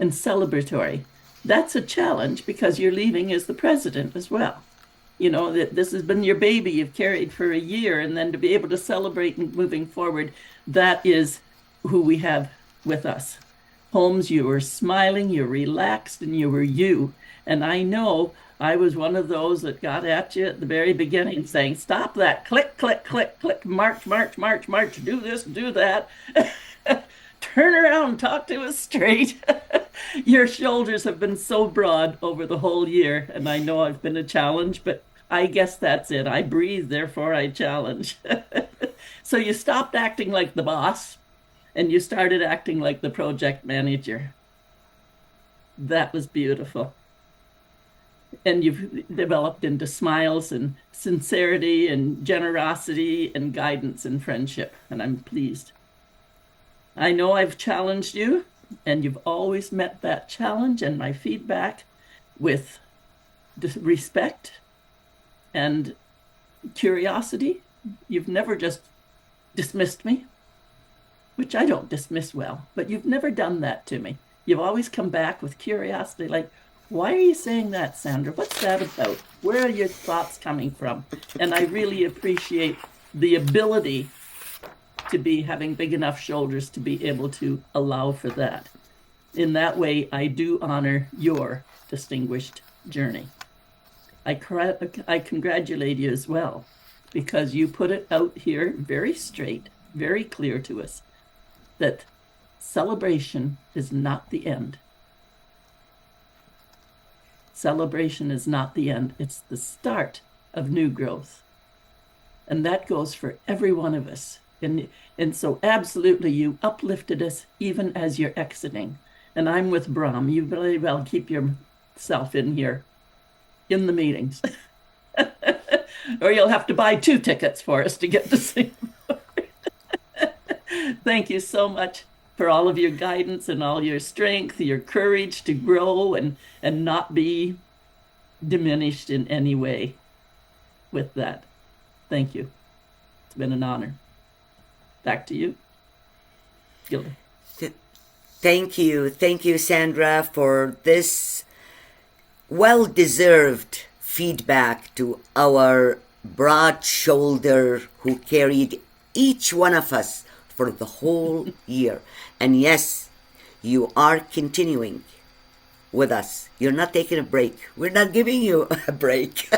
and celebratory. That's a challenge because you're leaving as the president as well. You know, that this has been your baby you've carried for a year, and then to be able to celebrate and moving forward, that is who we have with us. Holmes, you were smiling, you're relaxed, and you were you. And I know I was one of those that got at you at the very beginning saying, stop that, click, click, click, click, march, march, march, march, do this, do that. Turn around, talk to us straight. Your shoulders have been so broad over the whole year, and I know I've been a challenge, but I guess that's it. I breathe, therefore I challenge. So you stopped acting like the boss, and you started acting like the project manager. That was beautiful. And you've developed into smiles and sincerity and generosity and guidance and friendship, and I'm pleased. I know I've challenged you, and you've always met that challenge and my feedback with respect and curiosity. You've never just dismissed me, which I don't dismiss well, but you've never done that to me. You've always come back with curiosity, like, why are you saying that, Sandra? What's that about? Where are your thoughts coming from? And I really appreciate the ability to be having big enough shoulders to be able to allow for that. In that way, I do honor your distinguished journey. I congratulate you as well, because you put it out here very straight, very clear to us, that celebration is not the end. Celebration is not the end. It's the start of new growth. And that goes for every one of us. And so absolutely you uplifted us even as you're exiting. And I'm with Brahm. You very well keep yourself in here in the meetings. Or you'll have to buy 2 tickets for us to get to see. Thank you so much for all of your guidance and all your strength, your courage to grow and not be diminished in any way with that. Thank you. It's been an honor. Back to you, Gilda. Thank you. Thank you, Sandra, for this well-deserved feedback to our broad shoulder who carried each one of us for the whole year. And yes, you are continuing with us. You're not taking a break. We're not giving you a break.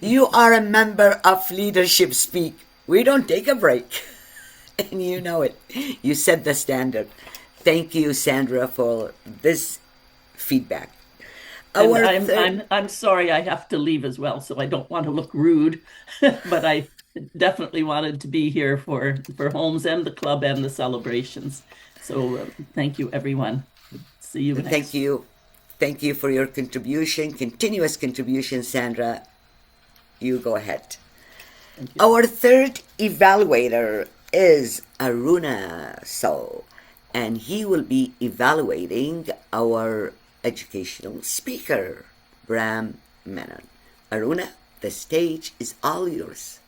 You are a member of Leadership Speak. We don't take a break. And you know it. You set the standard. Thank you, Sandra, for this feedback. I'm sorry I have to leave as well, so I don't want to look rude, but I definitely wanted to be here for Holmes and the club and the celebrations. So thank you, everyone. See you next. Thank you. Thank you for your contribution, continuous contribution, Sandra. You go ahead. Our third evaluator is Arouna, and he will be evaluating our educational speaker, Brahm. Arouna, the stage is all yours.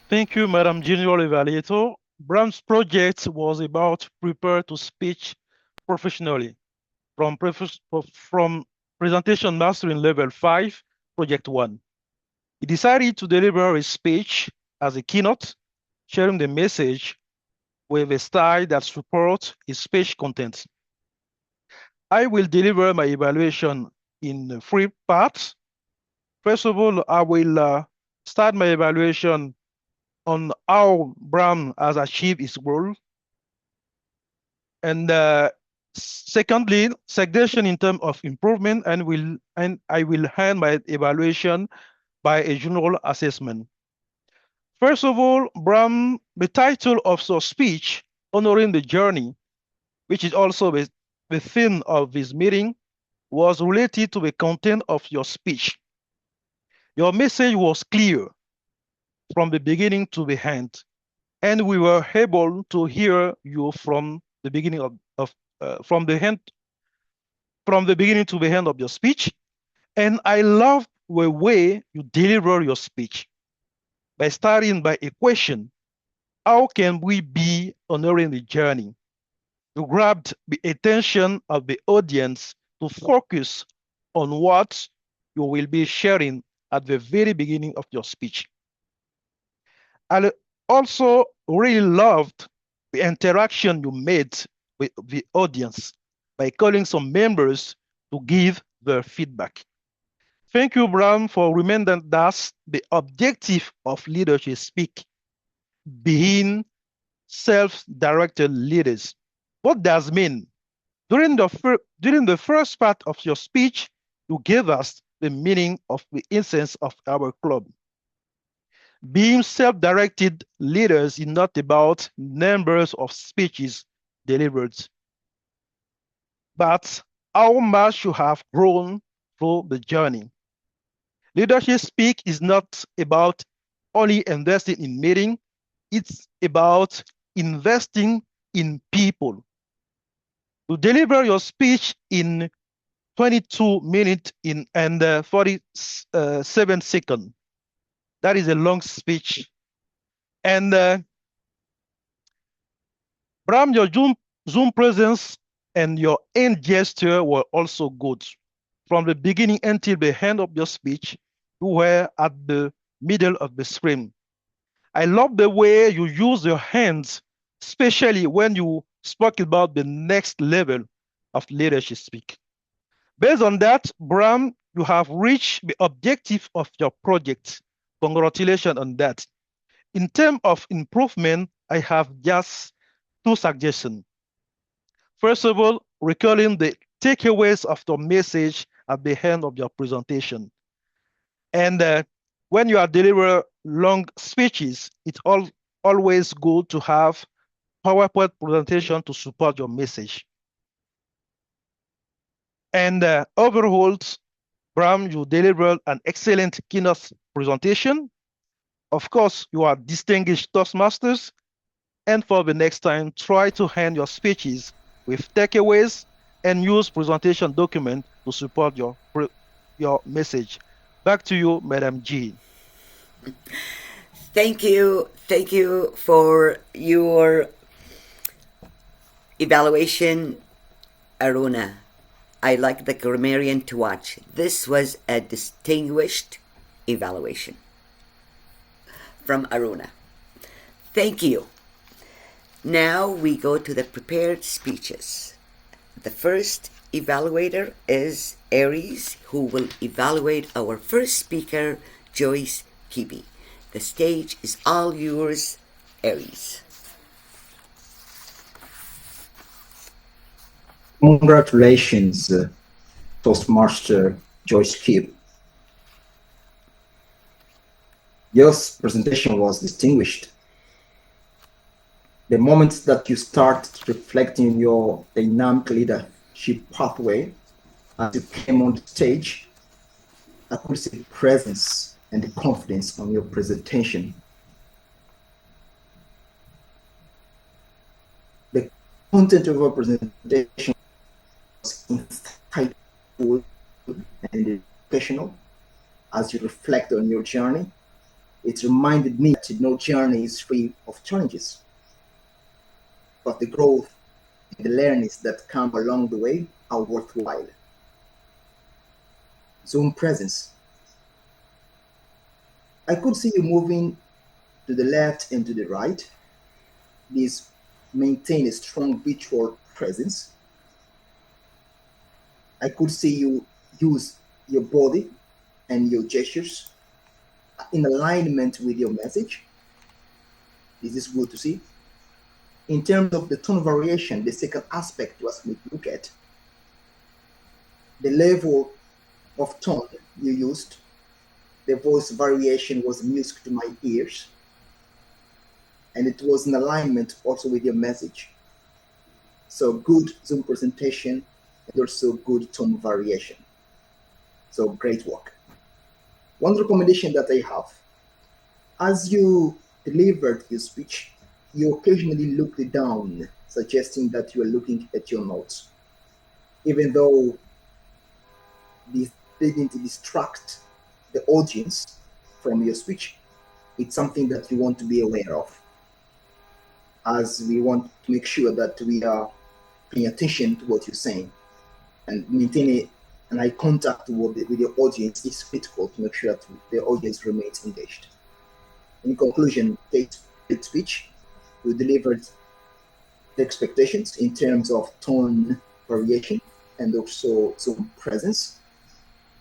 Thank you, Madam General Evaluator. Brahm's project was about prepare to speak professionally from presentation mastering level 5, project 1. He decided to deliver his speech as a keynote, sharing the message with a style that supports his speech content. I will deliver my evaluation in 3 parts. First of all, I will start my evaluation on how Brahm has achieved his goal. And secondly, suggestion in terms of improvement, and I will hand my evaluation by a general assessment. First of all, Brahm, the title of your speech, Honoring the Journey, which is also the theme of this meeting, was related to the content of your speech. Your message was clear from the beginning to the end, and we were able to hear you from the beginning from the beginning to the end of your speech. And I love the way you deliver your speech by starting by a question: how can we be honoring the journey? You grabbed the attention of the audience to focus on what you will be sharing at the very beginning of your speech. I also really loved the interaction you made with the audience by calling some members to give their feedback. Thank you, Brahm, for reminding us the objective of Leadership Speak, being self-directed leaders. What does it mean? During the first part of your speech, you gave us the meaning of the essence of our club. Being self-directed leaders is not about numbers of speeches delivered, but how much you have grown through the journey. Leadership Speak is not about only investing in meeting, it's about investing in people. To deliver your speech in 22 minutes and 47 seconds. That is a long speech. And Brahm, your Zoom presence and your end gesture were also good. From the beginning until the end of your speech, you were at the middle of the screen. I love the way you use your hands, especially when you spoke about the next level of leadership speak. Based on that, Brahm, you have reached the objective of your project. Congratulations on that. In terms of improvement, I have just two suggestions. First of all, recalling the takeaways of the message at the end of your presentation. And when you are delivering long speeches, it's always good to have PowerPoint presentation to support your message. And overall, Brahm, you delivered an excellent keynote presentation. Of course, you are distinguished Toastmasters. And for the next time, try to end your speeches with takeaways and use presentation document to support your message. Back to you, Madam G. Thank you for your evaluation, Arouna. I like the grammarian to watch. This was a distinguished evaluation from Arouna. Thank you. Now we go to the prepared speeches. The first evaluator is Aries, who will evaluate our first speaker, Joyce Kibe. The stage is all yours, Aries. Congratulations, Toastmaster Joyce Kibe. Your presentation was distinguished. The moment that you start reflecting your dynamic leadership pathway, as you came on the stage, I could see the presence and the confidence on your presentation. The content of your presentation was insightful and educational. As you reflect on your journey, it reminded me that no journey is free of challenges, but the growth and the learnings that come along the way are worthwhile. Zoom presence. I could see you moving to the left and to the right. Please maintain a strong visual presence. I could see you use your body and your gestures in alignment with your message. This is good to see. In terms of the tone variation, the second aspect was to look at the level of tone you used. The voice variation was music to my ears, and it was in alignment also with your message. So good Zoom presentation and also good tone variation. So great work. One recommendation that I have, as you delivered your speech, you occasionally looked down, suggesting that you are looking at your notes. Even though this didn't distract the audience from your speech, it's something that you want to be aware of, as we want to make sure that we are paying attention to what you're saying, and maintaining an eye contact with your audience is critical to make sure that the audience remains engaged. In conclusion, great speech. You delivered the expectations in terms of tone variation and also some presence.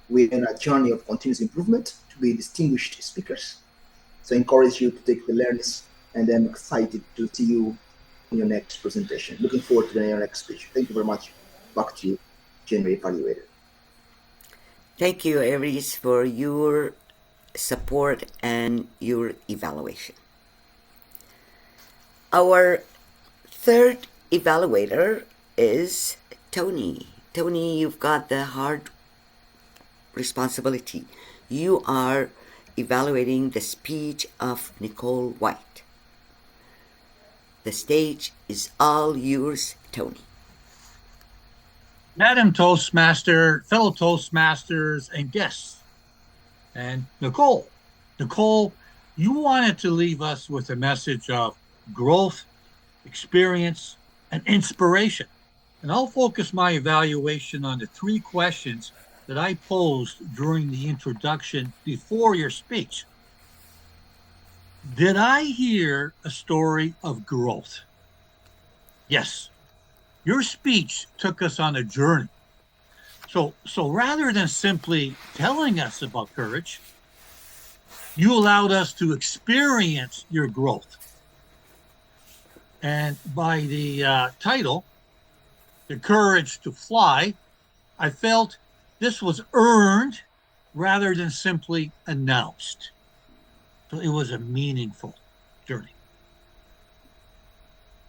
We're in a journey of continuous improvement to be distinguished speakers. So I encourage you to take the learnings, and I'm excited to see you in your next presentation. Looking forward to your next speech. Thank you very much. Back to you, General Evaluator. Thank you, Aries, for your support and your evaluation. Our third evaluator is Tony. Tony, you've got the hard responsibility. You are evaluating the speech of Nicole Whyte. The stage is all yours, Tony. Madam Toastmaster, fellow Toastmasters, and guests. And Nicole, you wanted to leave us with a message of growth, experience, and inspiration. And I'll focus my evaluation on the 3 questions that I posed during the introduction before your speech. Did I hear a story of growth? Yes. Your speech took us on a journey. So rather than simply telling us about courage, you allowed us to experience your growth. And by the title, The Courage to Fly, I felt this was earned rather than simply announced. So it was a meaningful journey.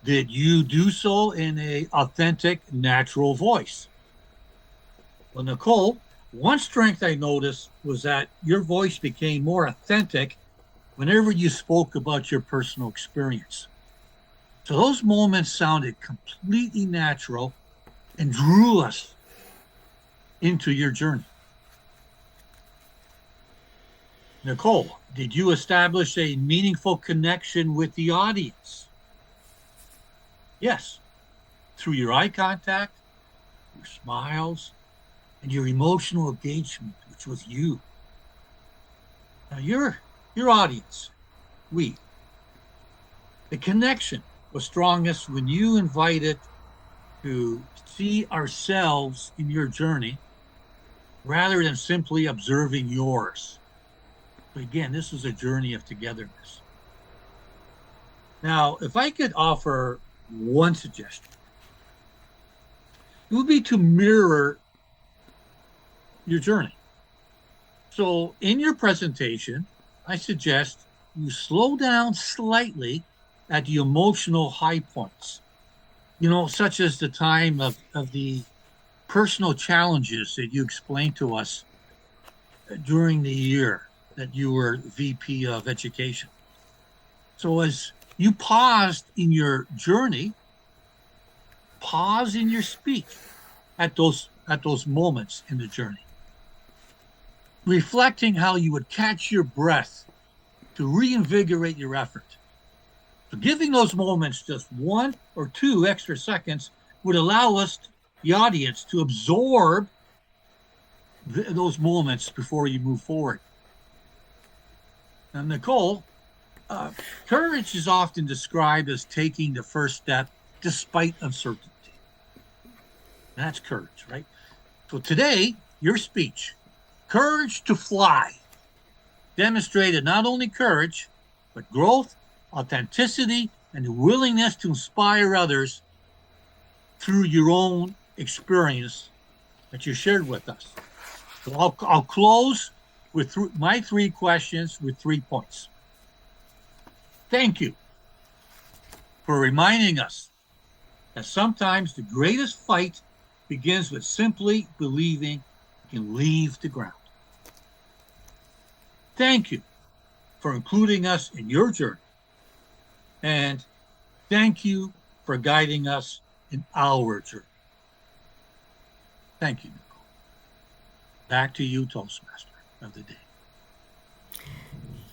Did you do so in an authentic, natural voice? Well, Nicole, one strength I noticed was that your voice became more authentic whenever you spoke about your personal experience. So those moments sounded completely natural and drew us into your journey. Nicole, did you establish a meaningful connection with the audience? Yes, through your eye contact, your smiles, and your emotional engagement, which was you. Now, your audience, we, the connection was strongest when you invited to see ourselves in your journey rather than simply observing yours. But again, this is a journey of togetherness. Now, if I could offer one suggestion, it would be to mirror your journey. So in your presentation, I suggest you slow down slightly at the emotional high points, such as the time of the personal challenges that you explained to us during the year that you were VP of Education. So as you paused in your journey, pause in your speech at those moments in the journey, reflecting how you would catch your breath to reinvigorate your effort. So giving those moments just 1 or 2 extra seconds would allow us, the audience, to absorb those moments before you move forward. Now, Nicole, courage is often described as taking the first step despite uncertainty. That's courage, right? So today, your speech, Courage to Fly, demonstrated not only courage, but growth, authenticity, and the willingness to inspire others through your own experience that you shared with us. So I'll close with my 3 questions with 3 points. Thank you for reminding us that sometimes the greatest fight begins with simply believing you can leave the ground. Thank you for including us in your journey. And thank you for guiding us in our journey. Thank you, Nicole. Back to you, Toastmaster of the day.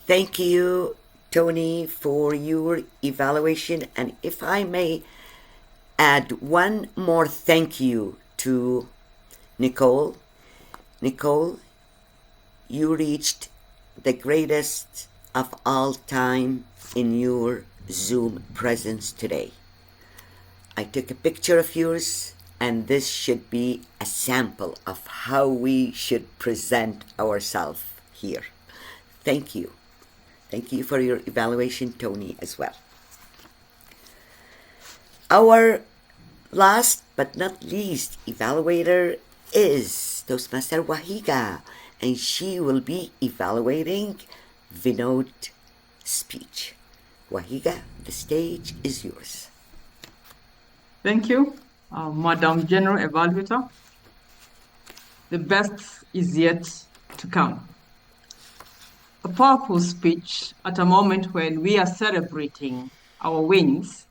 Thank you, Tony, for your evaluation. And if I may add one more thank you to Nicole. Nicole, you reached the greatest of all time in your Zoom presence today. I took a picture of yours, and this should be a sample of how we should present ourselves here. Thank you. Thank you for your evaluation, Tony, as well. Our last but not least evaluator is Toastmaster Wahiga, and she will be evaluating Vinod's speech. Wahiga, the stage is yours. Thank you, Madam General Evaluator. The best is yet to come. A powerful speech at a moment when we are celebrating our wins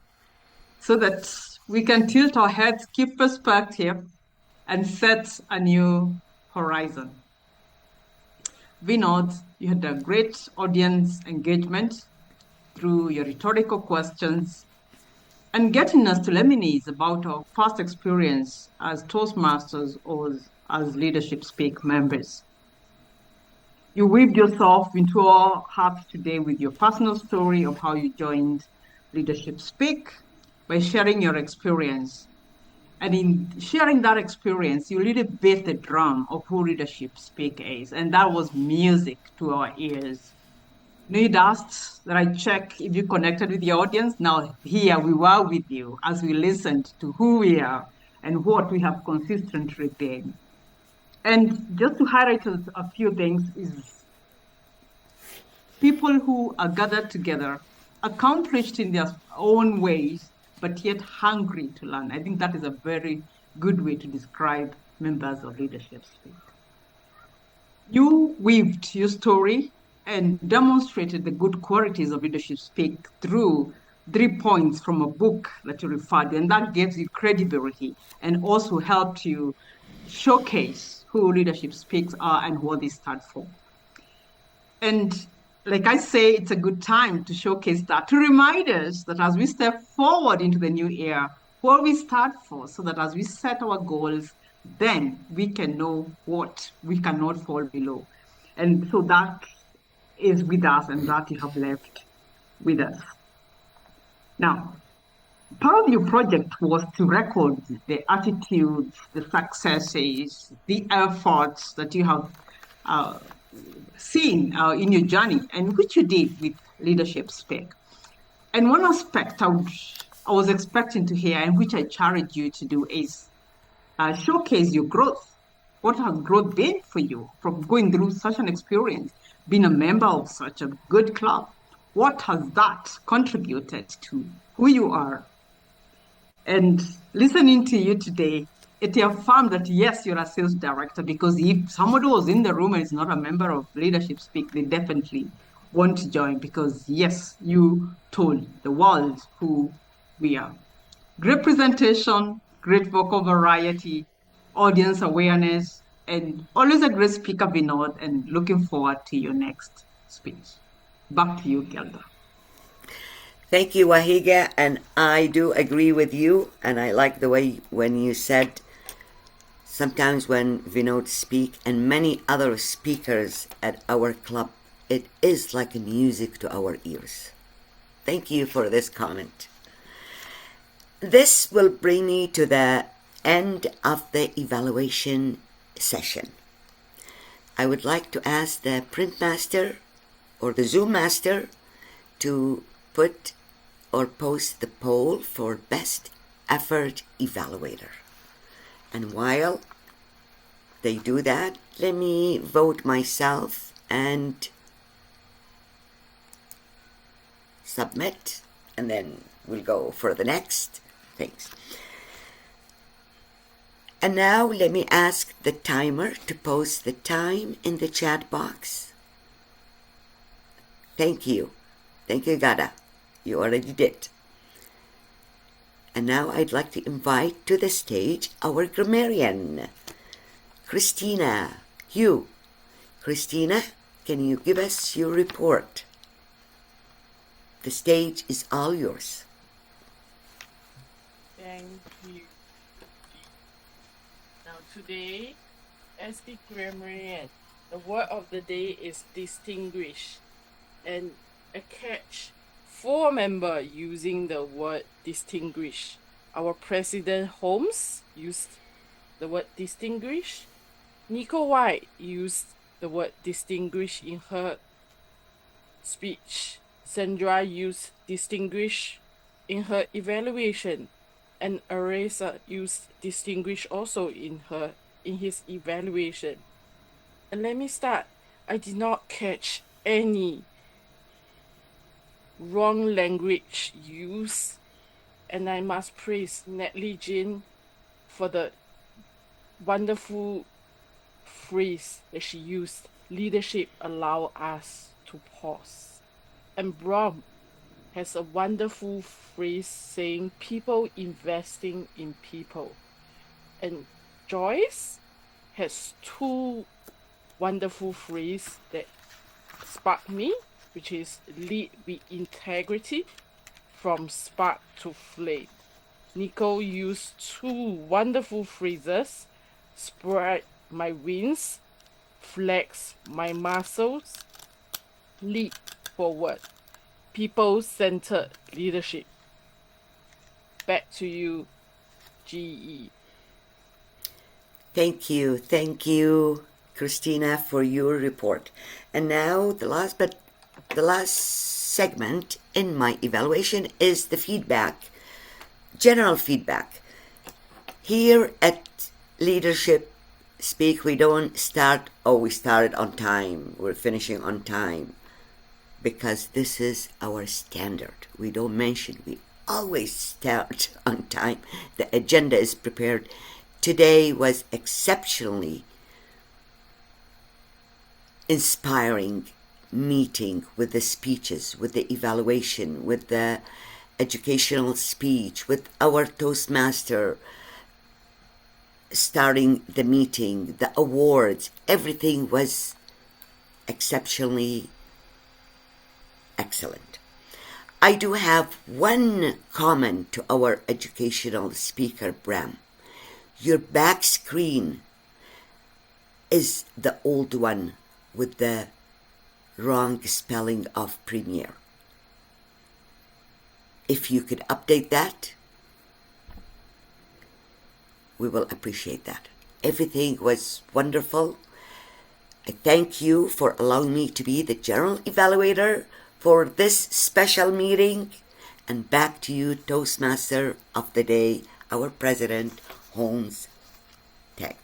so that we can tilt our heads, keep perspective, and set a new horizon. Vinod, you had a great audience engagement through your rhetorical questions and getting us to reminisce about our past experience as Toastmasters or as Leadership Speak members. You weaved yourself into our hearts today with your personal story of how you joined Leadership Speak by sharing your experience. And in sharing that experience, you really beat the drum of who Leadership Speak is. And that was music to our ears. You'd asked that I check if you connected with the audience. Now, here we were with you as we listened to who we are and what we have consistently been. And just to highlight a few things is people who are gathered together, accomplished in their own ways, but yet hungry to learn. I think that is a very good way to describe members of Leadership Speak. You weaved your story and demonstrated the good qualities of Leadership Speak through 3 points from a book that you referred to, and that gives you credibility and also helped you showcase who Leadership Speaks are and what they stand for. And like I say, it's a good time to showcase that, to remind us that as we step forward into the new era, what we start for, so that as we set our goals, then we can know what we cannot fall below. And so that is with us, and that you have left with us. Now, part of your project was to record the attitudes, the successes, the efforts that you have seen in your journey, and which you did with Leadership Speak. And one aspect I was expecting to hear, and which I challenge you to do, is showcase your growth. What has growth been for you from going through such an experience, being a member of such a good club? What has that contributed to who you are? And listening to you today, it affirmed that yes, you're a sales director, because if somebody was in the room and is not a member of Leadership Speak, they definitely want to join, because yes, you told the world who we are. Great presentation, great vocal variety, audience awareness, and always a great speaker, Vinod, and looking forward to your next speech. Back to you, Gilda. Thank you, Wahiga, and I do agree with you, and I like the way when you said sometimes when Vinod speak and many other speakers at our club, it is like music to our ears. Thank you for this comment. This will bring me to the end of the evaluation session. I would like to ask the print master or the Zoom master to put or post the poll for best effort evaluator. And while they do that, let me vote myself and submit, and then we'll go for the next things. And now let me ask the timer to post the time in the chat box. Thank you. Thank you, Gada. You already did. And now I'd like to invite to the stage our grammarian, Christina. Christina, can you give us your report? The stage is all yours. Thank you. Now today, as the grammarian, the word of the day is distinguish. And a catch: 4 members using the word distinguish. Our president Holmes used the word distinguish. Nicole Whyte used the word distinguish in her speech. Sandra used distinguish in her evaluation, and Arouna used distinguish also in his evaluation. And let me start. I did not catch any wrong language use, and I must praise Nelly for the wonderful phrase that she used. Leadership allow us to pause. And Brahm has a wonderful phrase saying people investing in people. And Joyce has 2 wonderful phrases that spark me, which is lead with integrity, from spark to flame. Nicole used 2 wonderful phrases: spread my wings Flex my muscles. Leap forward. People-centered leadership. Back to you, GE. Thank you, Christina, for your report. And now the last segment in my evaluation is the feedback, general feedback. Here at Leadership Speak, we don't start, we started on time, we're finishing on time, because this is our standard. We don't mention, we always start on time. The agenda is prepared. Today was exceptionally inspiring meeting with the speeches, with the evaluation, with the educational speech, with our Toastmaster starting the meeting, the awards. Everything was exceptionally excellent. I do have one comment to our educational speaker, Brahm. Your back screen is the old one with the wrong spelling of Premier. If you could update that, we will appreciate that. Everything was wonderful. I thank you for allowing me to be the general evaluator for this special meeting. And back to you, Toastmaster of the day, our president, Holmes. Teng.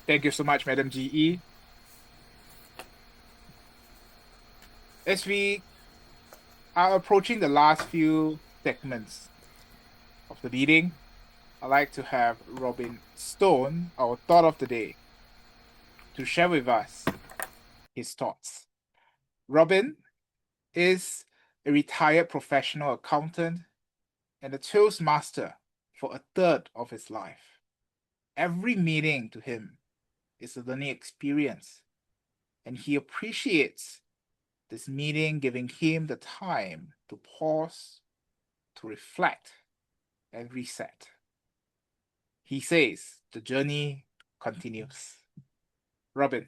Thank you so much, Madam GE. As we are approaching the last few segments of the meeting, I'd like to have Robin Stone, our thought of the day, to share with us his thoughts. Robin is a retired professional accountant and a Toastmaster for a third of his life. Every meeting to him is a learning experience, and he appreciates this meeting giving him the time to pause, to reflect, and reset. He says the journey continues. Robin,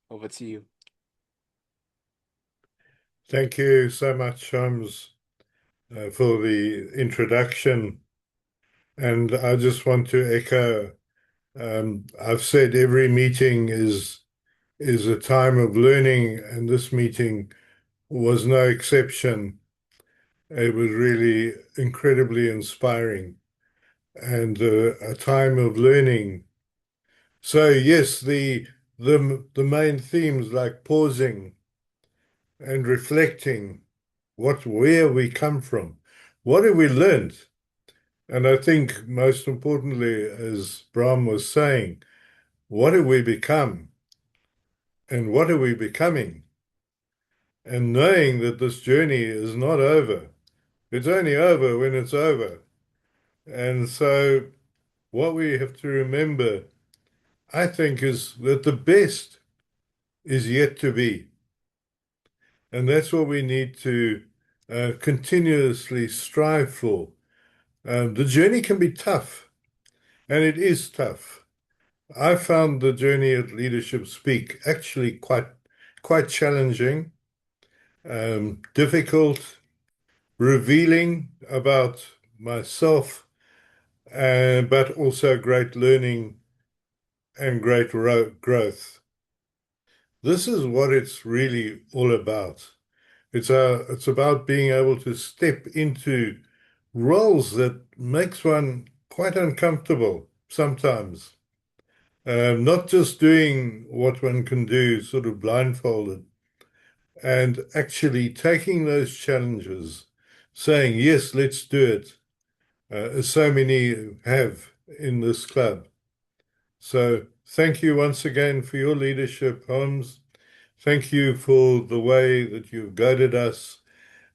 over to you. Thank you so much, Holmes, for the introduction. And I just want to echo, I've said every meeting is a time of learning, and this meeting was no exception. It was really incredibly inspiring and a time of learning. So yes, the main themes like pausing and reflecting, where we come from, what have we learned? And I think most importantly, as Brahm was saying, what have we become? And what are we becoming? And knowing that this journey is not over. It's only over when it's over. And so what we have to remember, I think, is that the best is yet to be. And that's what we need to continuously strive for. The journey can be tough, and it is tough. I found the journey at Leadership Speak actually quite challenging, difficult, revealing about myself, but also great learning and great growth. This is what it's really all about. It's about being able to step into roles that makes one quite uncomfortable sometimes. Not just doing what one can do sort of blindfolded, and actually taking those challenges, saying, yes, let's do it, as so many have in this club. So thank you once again for your leadership, Holmes. Thank you for the way that you've guided us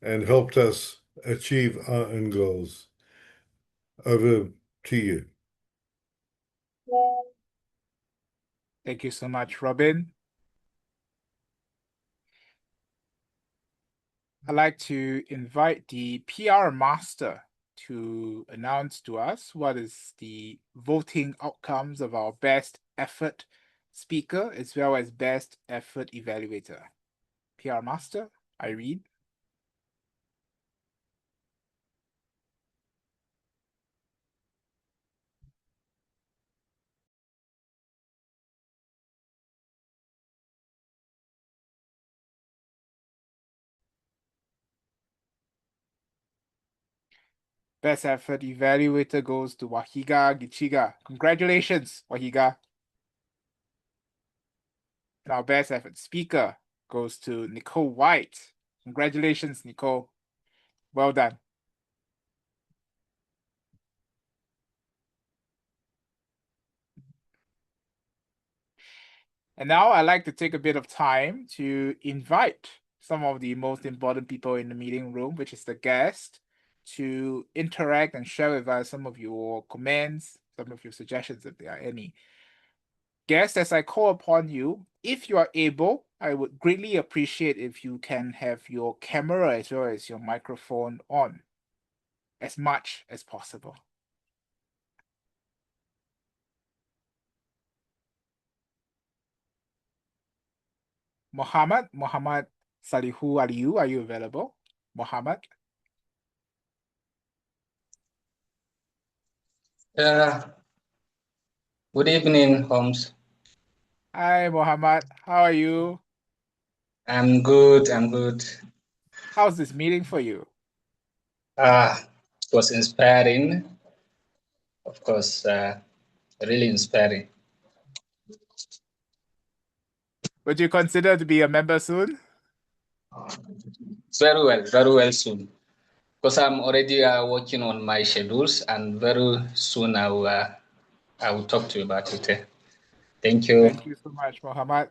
and helped us achieve our own goals. Over to you. Thank you so much, Robin. I'd like to invite the PR master to announce to us what is the voting outcomes of our best effort speaker as well as best effort evaluator. PR Master, Irene. Best effort evaluator goes to Wahiga Gichinga. Congratulations, Wahiga. And our best effort speaker goes to Nicole Whyte. Congratulations, Nicole. Well done. And now I'd like to take a bit of time to invite some of the most important people in the meeting room, which is the guest, to interact and share with us some of your comments, some of your suggestions, if there are any. Guests, as I call upon you, if you are able, I would greatly appreciate if you can have your camera as well as your microphone on as much as possible. Muhammad Salihu Aliyu, are you available? Muhammad? Good evening, Holmes. Hi, Muhammad. How are you? I'm good. I'm good. How's this meeting for you? It was inspiring. Of course, really inspiring. Would you consider to be a member soon? Very well soon. Because I'm already working on my schedules, and very soon I will talk to you about it. Thank you. Thank you so much, Muhammad.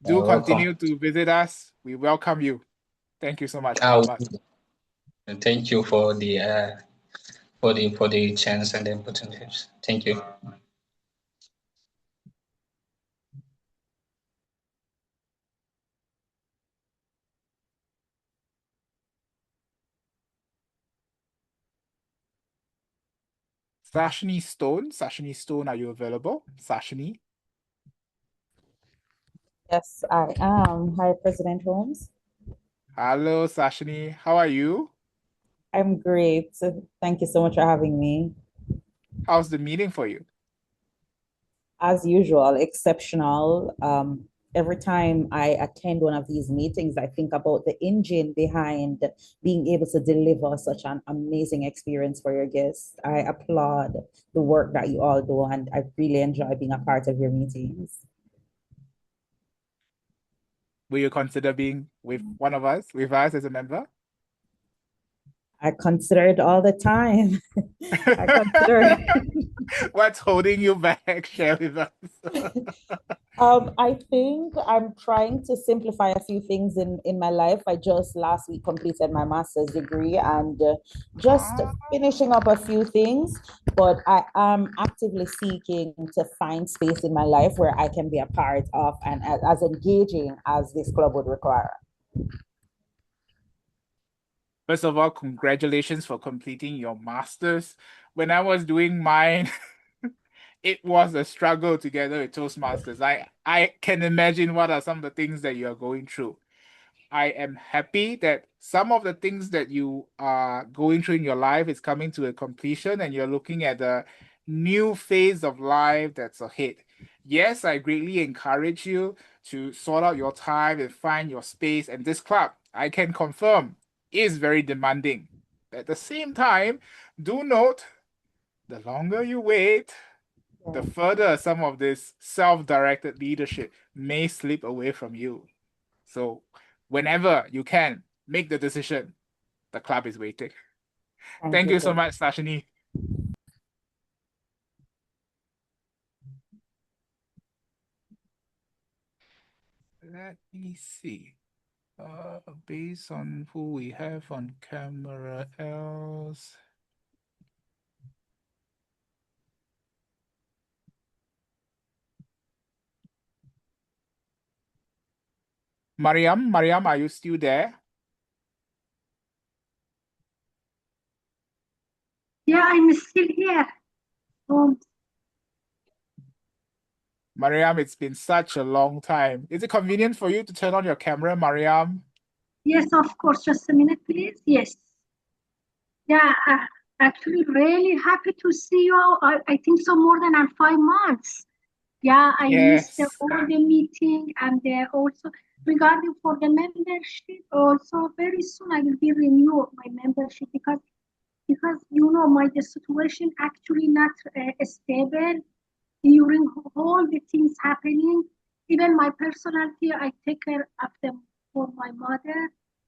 Do You're continue welcome. to visit us. We welcome you. Thank you so much, Muhammad. And thank you for the chance and the opportunities. Thank you. Sashini Stone, are you available? Sashini? Yes, I am. Hi, President Holmes. Hello, Sashini. How are you? I'm great. Thank you so much for having me. How's the meeting for you? As usual, exceptional. Every time I attend one of these meetings, I think about the engine behind being able to deliver such an amazing experience for your guests. I applaud the work that you all do, and I really enjoy being a part of your meetings. Will you consider being with us as a member? I consider it all the time. I consider What's holding you back? Share with us. I think I'm trying to simplify a few things in my life. I just last week completed my master's degree and just finishing up a few things, but I am actively seeking to find space in my life where I can be a part of and as engaging as this club would require. First of all, congratulations for completing your master's. When I was doing mine, it was a struggle together with Toastmasters. I can imagine what are some of the things that you are going through. I am happy that some of the things that you are going through in your life is coming to a completion and you're looking at a new phase of life that's ahead. Yes, I greatly encourage you to sort out your time and find your space. And this club, I can confirm, is very demanding. At the same time, do note, the longer you wait, the further some of this self-directed leadership may slip away from you. So whenever you can, make the decision. The club is waiting. Thank you so much, Sashini. Let me see. Based on who we have on camera else. Mariam, are you still there? Yeah, I'm still here. Mariam, it's been such a long time. Is it convenient for you to turn on your camera, Mariam? Yes, of course. Just a minute, please. Yes. Yeah, actually, really happy to see you all. I think so more than 5 months. Yeah, I missed all the meeting, and also regarding for the membership, also very soon I will be renew my membership because you know the situation actually not stable during all the things happening. Even my personality, I take care of them for my mother,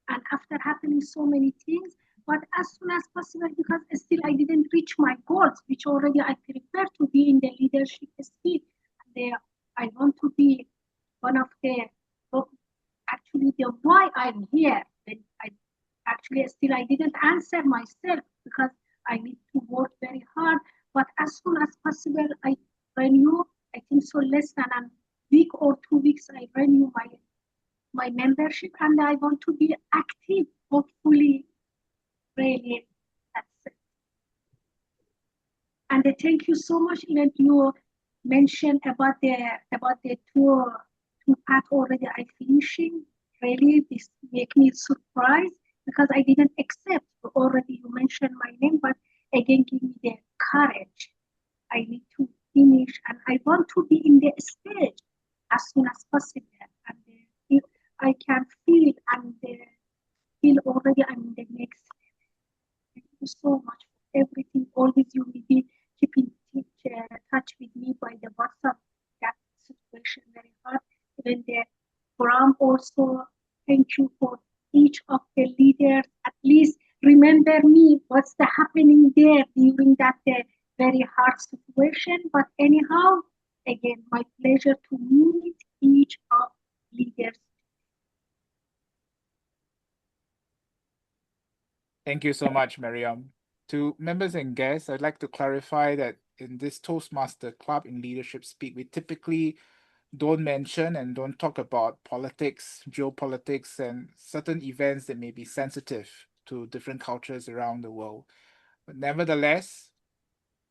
and after happening so many things, but as soon as possible, because still I didn't reach my goals, which already I prefer to be in the leadership speed. I want to be one of the actually the why I'm here. And I actually still I didn't answer myself because I need to work very hard. But as soon as possible, I renew. I think so less than a week or 2 weeks, I renew my membership, and I want to be active. Hopefully, really. That's it. And thank you so much. Even you mentioned about the two path already I finishing. Really, this make me surprised because I didn't accept. Already you mentioned my name, but again give me the courage. I need to finish, and I want to be in the stage as soon as possible. And if I can feel and feel already I'm in the next step. Thank you so much for everything. Always you will be keeping touch with me by the WhatsApp. That situation very hard. Even the Brahm also. Thank you for each of the leaders. At least remember me what's the happening there during that very hard situation. But anyhow, again, my pleasure to meet each of leaders. Thank you so much, Mariam. To members and guests, I'd like to clarify that in this Toastmaster Club in Leadership Speak, we typically don't mention and don't talk about politics, geopolitics, and certain events that may be sensitive to different cultures around the world. But nevertheless,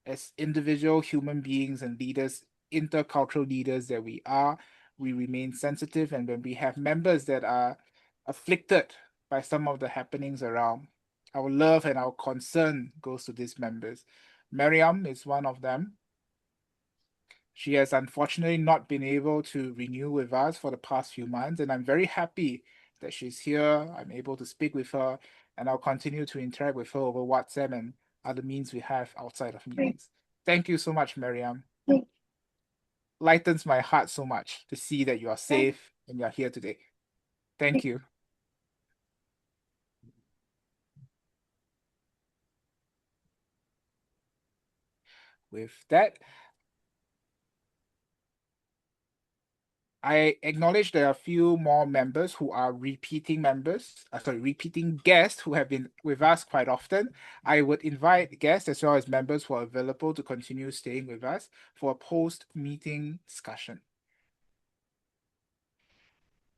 as individual human beings and leaders, intercultural leaders that we are, we remain sensitive. And when we have members that are afflicted by some of the happenings around, our love and our concern goes to these members. Mariam is one of them. She has unfortunately not been able to renew with us for the past few months, and I'm very happy that she's here. I'm able to speak with her, and I'll continue to interact with her over WhatsApp and other means we have outside of meetings. Thank you so much, Mariam. Lightens my heart so much to see that you are safe and you're here today. Thank you. With that, I acknowledge there are a few more members who are repeating guests who have been with us quite often. I would invite guests as well as members who are available to continue staying with us for a post-meeting discussion.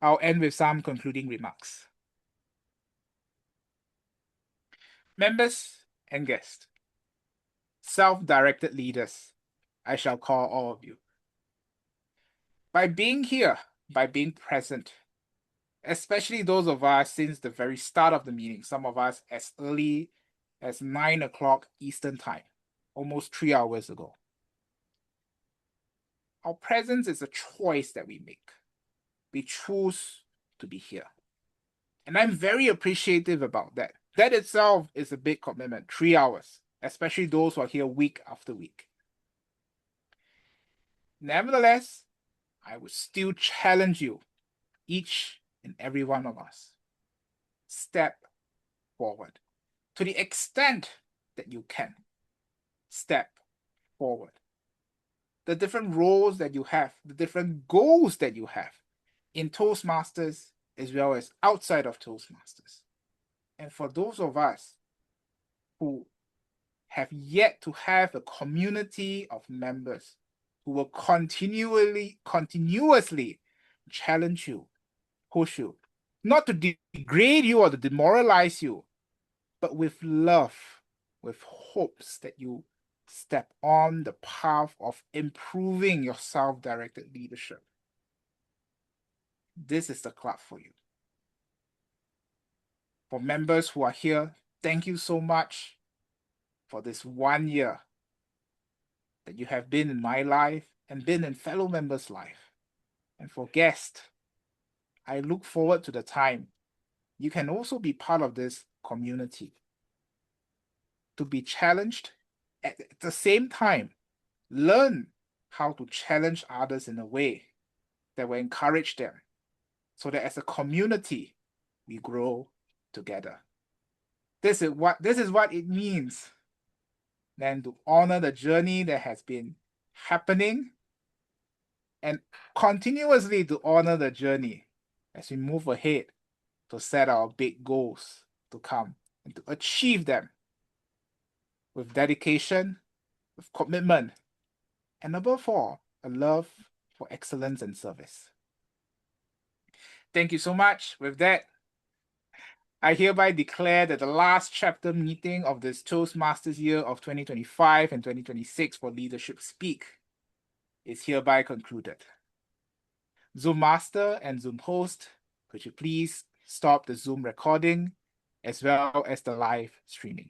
I'll end with some concluding remarks. Members and guests, self-directed leaders, I shall call all of you. By being here, by being present, especially those of us since the very start of the meeting, some of us as early as 9 o'clock Eastern Time, almost 3 hours ago. Our presence is a choice that we make. We choose to be here. And I'm very appreciative about that. That itself is a big commitment, 3 hours, especially those who are here week after week. Nevertheless, I would still challenge you, each and every one of us, step forward. To the extent that you can, step forward. The different roles that you have, the different goals that you have in Toastmasters as well as outside of Toastmasters. And for those of us who have yet to have a community of members who will continuously challenge you, push you, not to degrade you or to demoralize you, but with love, with hopes that you step on the path of improving your self-directed leadership, this is the club for you. For members who are here, thank you so much for this 1 year that you have been in my life and been in fellow members' life. And for guests, I look forward to the time you can also be part of this community, to be challenged at the same time, learn how to challenge others in a way that will encourage them, so that as a community, we grow together. This is what it means then to honor the journey that has been happening and continuously to honor the journey as we move ahead to set our big goals to come and to achieve them with dedication, with commitment, and above all, a love for excellence and service. Thank you so much. With that, I hereby declare that the last chapter meeting of this Toastmasters year of 2025 and 2026 for Leadership Speak is hereby concluded. Zoom Master and Zoom Host, could you please stop the Zoom recording as well as the live streaming?